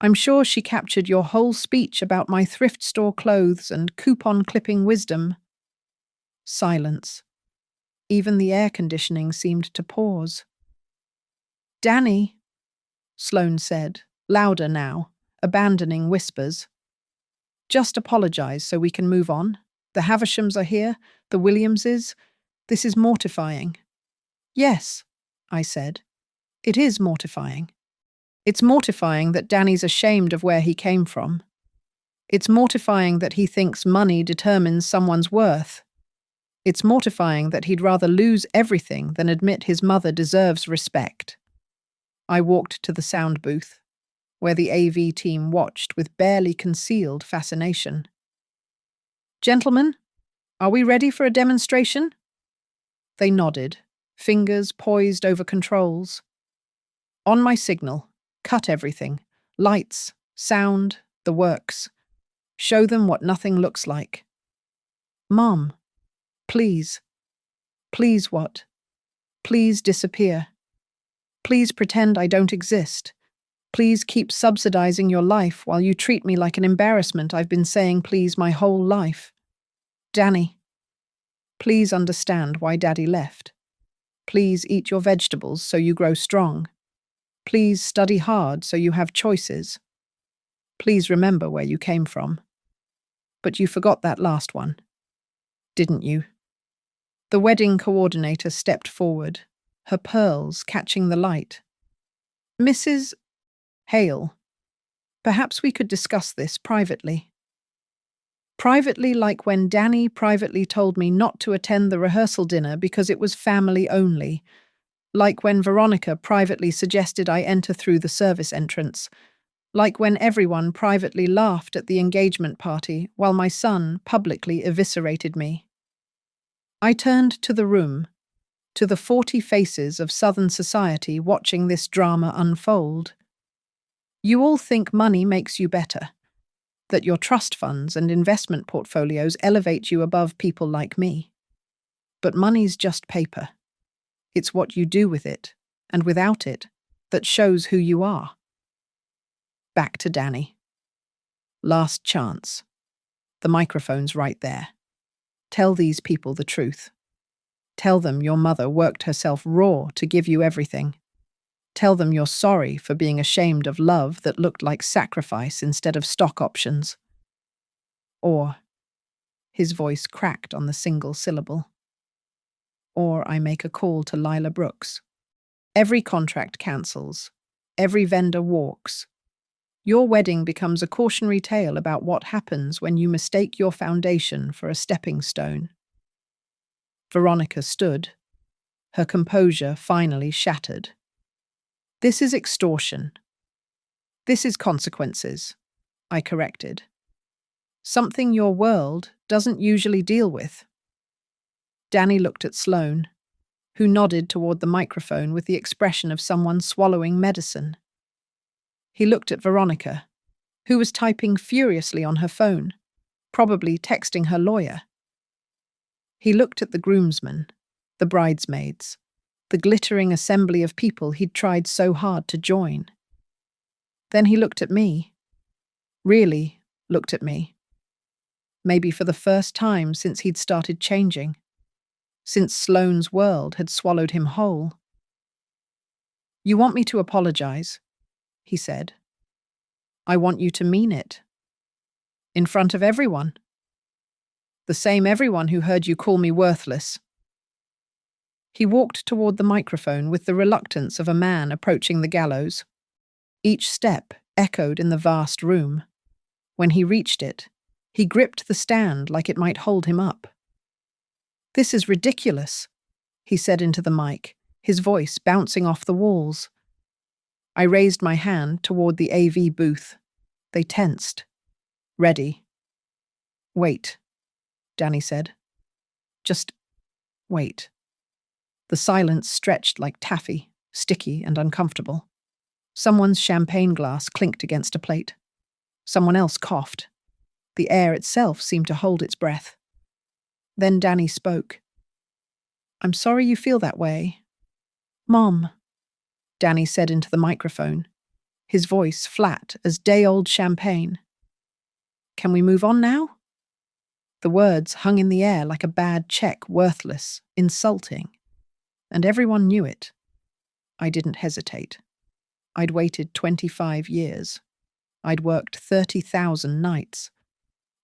I'm sure she captured your whole speech about my thrift store clothes and coupon clipping wisdom." Silence. Even the air conditioning seemed to pause. "Danny," Sloane said, louder now, abandoning whispers. "Just apologize so we can move on. The Havishams are here, the Williamses. This is mortifying." "Yes," I said. "It is mortifying. It's mortifying that Danny's ashamed of where he came from. It's mortifying that he thinks money determines someone's worth. It's mortifying that he'd rather lose everything than admit his mother deserves respect." I walked to the sound booth, where the AV team watched with barely concealed fascination. "Gentlemen, are we ready for a demonstration?" They nodded, fingers poised over controls. On my signal, cut everything. Lights, sound, the works. Show them what nothing looks like. "Mom, please." "Please what?" "Please disappear. Please pretend I don't exist. Please keep subsidizing your life while you treat me like an embarrassment. I've been saying please my whole life. Danny, please understand why Daddy left. Please eat your vegetables so you grow strong. Please study hard so you have choices. Please remember where you came from." But you forgot that last one, didn't you? The wedding coordinator stepped forward, her pearls catching the light. "Mrs. Hale, perhaps we could discuss this privately." Privately, like when Danny privately told me not to attend the rehearsal dinner because it was family only. Like when Veronica privately suggested I enter through the service entrance. Like when everyone privately laughed at the engagement party while my son publicly eviscerated me. I turned to the room, to the 40 faces of Southern society watching this drama unfold. You all think money makes you better, that your trust funds and investment portfolios elevate you above people like me. But money's just paper. It's what you do with it, and without it, that shows who you are. Back to Danny. Last chance. The microphone's right there. Tell these people the truth. Tell them your mother worked herself raw to give you everything. Tell them you're sorry for being ashamed of love that looked like sacrifice instead of stock options. Or, his voice cracked on the single syllable, or I make a call to Lila Brooks. Every contract cancels. Every vendor walks. Your wedding becomes a cautionary tale about what happens when you mistake your foundation for a stepping stone. Veronica stood, her composure finally shattered. This is extortion. This is consequences, I corrected. Something your world doesn't usually deal with. Danny looked at Sloane, who nodded toward the microphone with the expression of someone swallowing medicine. He looked at Veronica, who was typing furiously on her phone, probably texting her lawyer. He looked at the groomsmen, the bridesmaids, the glittering assembly of people he'd tried so hard to join. Then he looked at me. Really looked at me. Maybe for the first time since he'd started changing. Since Sloane's world had swallowed him whole. You want me to apologize, he said. I want you to mean it. In front of everyone. The same everyone who heard you call me worthless. He walked toward the microphone with the reluctance of a man approaching the gallows. Each step echoed in the vast room. When he reached it, he gripped the stand like it might hold him up. This is ridiculous, he said into the mic, his voice bouncing off the walls. I raised my hand toward the AV booth. They tensed. Ready. Wait, Danny said. Just wait. The silence stretched like taffy, sticky and uncomfortable. Someone's champagne glass clinked against a plate. Someone else coughed. The air itself seemed to hold its breath. Then Danny spoke. I'm sorry you feel that way. Mom, Danny said into the microphone, his voice flat as day-old champagne. Can we move on now? The words hung in the air like a bad check, worthless, insulting. And everyone knew it. I didn't hesitate. I'd waited 25 years. I'd worked 30,000 nights.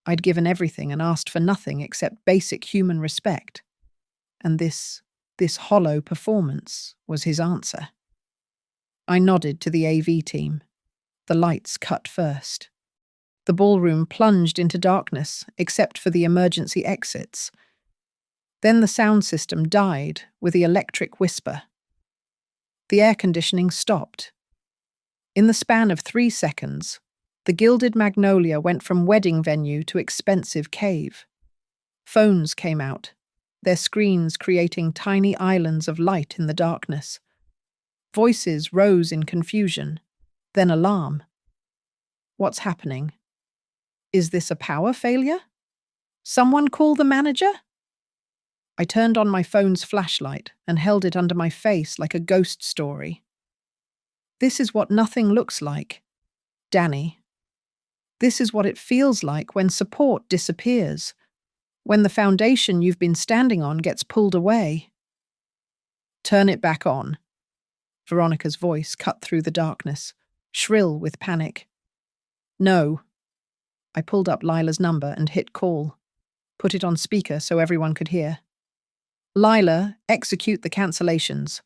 I'd given everything and asked for nothing except basic human respect. And this hollow performance was his answer. I nodded to the AV team. The lights cut first. The ballroom plunged into darkness, except for the emergency exits. Then the sound system died with the electric whisper. The air conditioning stopped. In the span of 3 seconds, the gilded magnolia went from wedding venue to expensive cave. Phones came out, their screens creating tiny islands of light in the darkness. Voices rose in confusion, then alarm. What's happening? Is this a power failure? Someone call the manager? I turned on my phone's flashlight and held it under my face like a ghost story. This is what nothing looks like. Danny. This is what it feels like when support disappears, when the foundation you've been standing on gets pulled away. Turn it back on. Veronica's voice cut through the darkness, shrill with panic. No. I pulled up Lila's number and hit call. Put it on speaker so everyone could hear. Lila, execute the cancellations.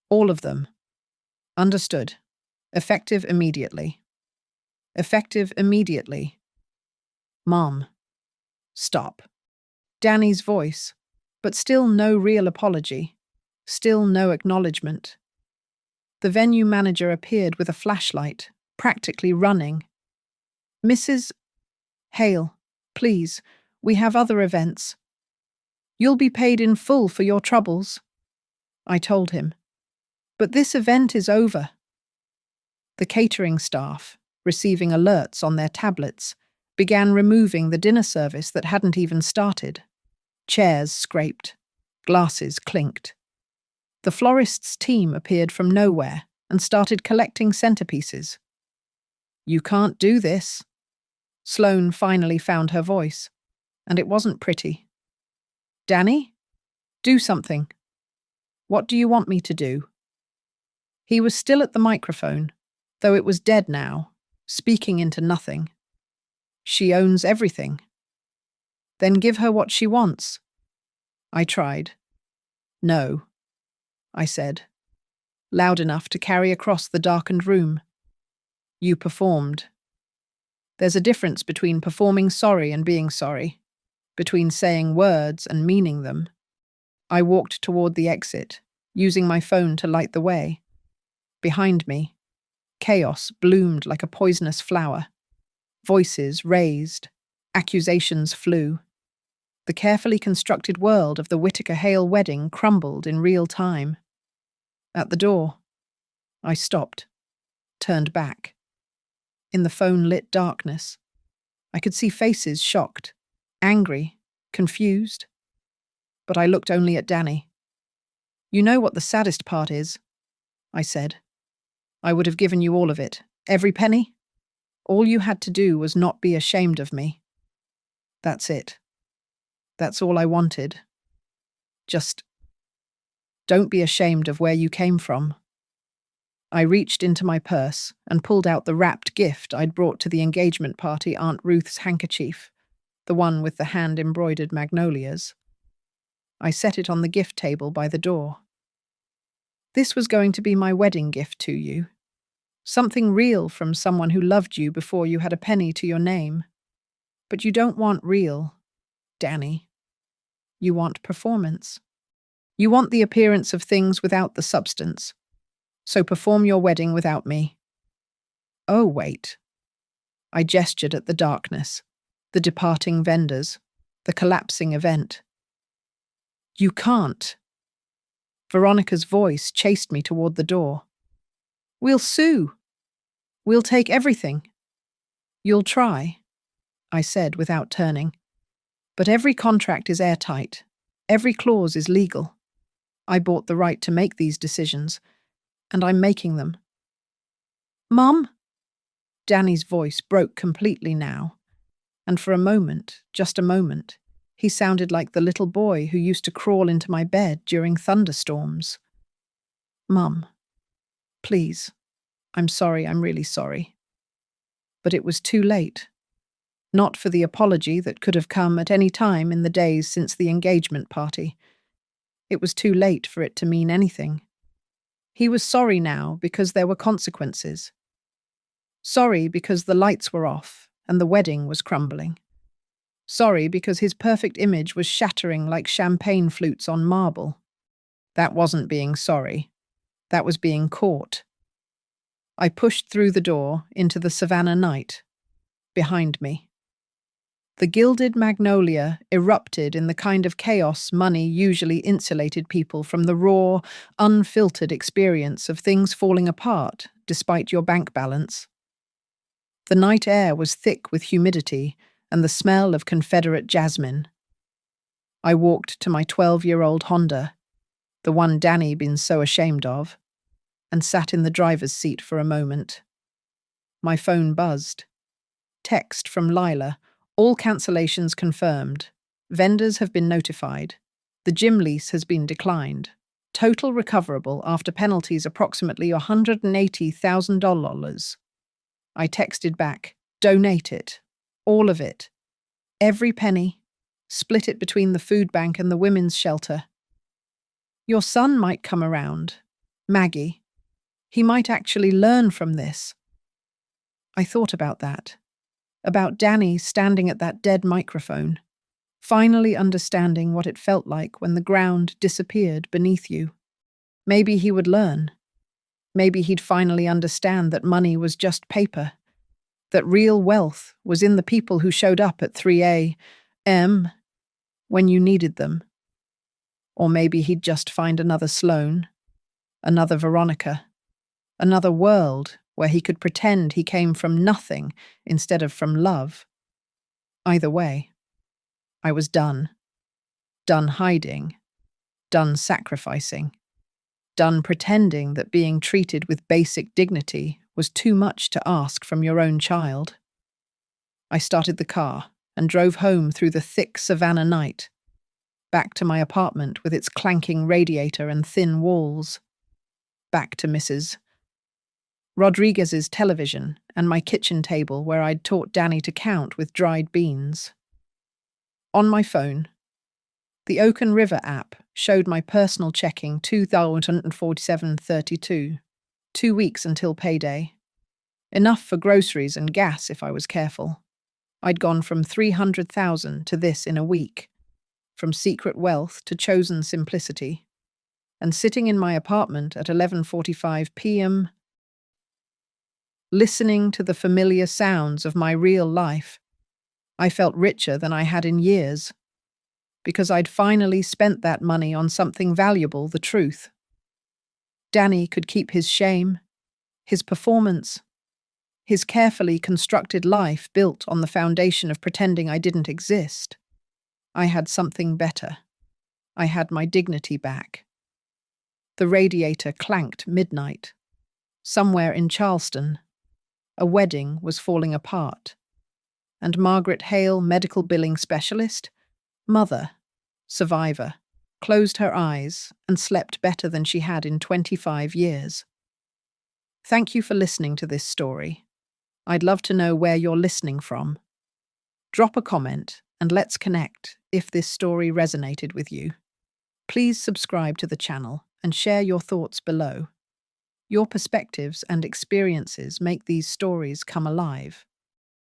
All of them. Understood. Effective immediately. Effective immediately. Mom. Stop. Danny's voice, but still no real apology. Still no acknowledgement. The venue manager appeared with a flashlight, practically running. Mrs. Hale, please, we have other events. You'll be paid in full for your troubles, I told him. But this event is over. The catering staff, receiving alerts on their tablets, began removing the dinner service that hadn't even started. Chairs scraped. Glasses clinked. The florist's team appeared from nowhere and started collecting centerpieces. You can't do this. Sloane finally found her voice, and it wasn't pretty. Danny? Do something. What do you want me to do? He was still at the microphone, though it was dead now, speaking into nothing. She owns everything. Then give her what she wants. I tried. No, I said, loud enough to carry across the darkened room. You performed. There's a difference between performing sorry and being sorry, between saying words and meaning them. I walked toward the exit, using my phone to light the way. Behind me, chaos bloomed like a poisonous flower. Voices raised, accusations flew. The carefully constructed world of the Whittaker-Hale wedding crumbled in real time. At the door, I stopped, turned back. In the phone-lit darkness, I could see faces shocked, angry, confused. But I looked only at Danny. You know what the saddest part is? I said. I would have given you all of it, every penny. All you had to do was not be ashamed of me. That's it. That's all I wanted. Just don't be ashamed of where you came from. I reached into my purse and pulled out the wrapped gift I'd brought to the engagement party, Aunt Ruth's handkerchief, the one with the hand-embroidered magnolias. I set it on the gift table by the door. This was going to be my wedding gift to you. Something real from someone who loved you before you had a penny to your name. But you don't want real, Danny. You want performance. You want the appearance of things without the substance. So perform your wedding without me. Oh, wait. I gestured at the darkness, the departing vendors, the collapsing event. You can't. Veronica's voice chased me toward the door. We'll sue. We'll take everything. You'll try, I said without turning. But every contract is airtight. Every clause is legal. I bought the right to make these decisions, and I'm making them. Mum? Danny's voice broke completely now, and for a moment, just a moment, he sounded like the little boy who used to crawl into my bed during thunderstorms. Mum, please, I'm sorry, I'm really sorry. But it was too late. Not for the apology that could have come at any time in the days since the engagement party. It was too late for it to mean anything. He was sorry now because there were consequences. Sorry because the lights were off and the wedding was crumbling. Sorry because his perfect image was shattering like champagne flutes on marble. That wasn't being sorry. That was being caught. I pushed through the door into the Savannah night. Behind me. The gilded magnolia erupted in the kind of chaos money usually insulated people from the raw, unfiltered experience of things falling apart despite your bank balance. The night air was thick with humidity and the smell of Confederate jasmine. I walked to my 12-year-old Honda, the one Danny been so ashamed of, and sat in the driver's seat for a moment. My phone buzzed. Text from Lila. All cancellations confirmed. Vendors have been notified. The gym lease has been declined. Total recoverable after penalties approximately $180,000. I texted back, donate it. All of it. Every penny. Split it between the food bank and the women's shelter. Your son might come around. Maggie. He might actually learn from this. I thought about that. About Danny standing at that dead microphone, finally understanding what it felt like when the ground disappeared beneath you. Maybe he would learn. Maybe he'd finally understand that money was just paper, that real wealth was in the people who showed up at 3 a.m. when you needed them. Or maybe he'd just find another Sloane, another Veronica, another world where he could pretend he came from nothing instead of from love. Either way, I was done. Done hiding. Done sacrificing. Done pretending that being treated with basic dignity was too much to ask from your own child. I started the car and drove home through the thick Savannah night, back to my apartment with its clanking radiator and thin walls. Back to Mrs. Rodriguez's television and my kitchen table where I'd taught Danny to count with dried beans. On my phone, the Oaken River app showed my personal checking 2,147.32, 2 weeks until payday. Enough for groceries and gas if I was careful. I'd gone from 300,000 to this in a week, from secret wealth to chosen simplicity. And sitting in my apartment at 11:45 p.m., listening to the familiar sounds of my real life, I felt richer than I had in years, because I'd finally spent that money on something valuable, the truth. Danny could keep his shame, his performance, his carefully constructed life built on the foundation of pretending I didn't exist. I had something better. I had my dignity back. The radiator clanked midnight. Somewhere in Charleston, a wedding was falling apart. And Margaret Hale, medical billing specialist, mother, survivor, closed her eyes and slept better than she had in 25 years. Thank you for listening to this story. I'd love to know where you're listening from. Drop a comment and let's connect if this story resonated with you. Please subscribe to the channel and share your thoughts below. Your perspectives and experiences make these stories come alive.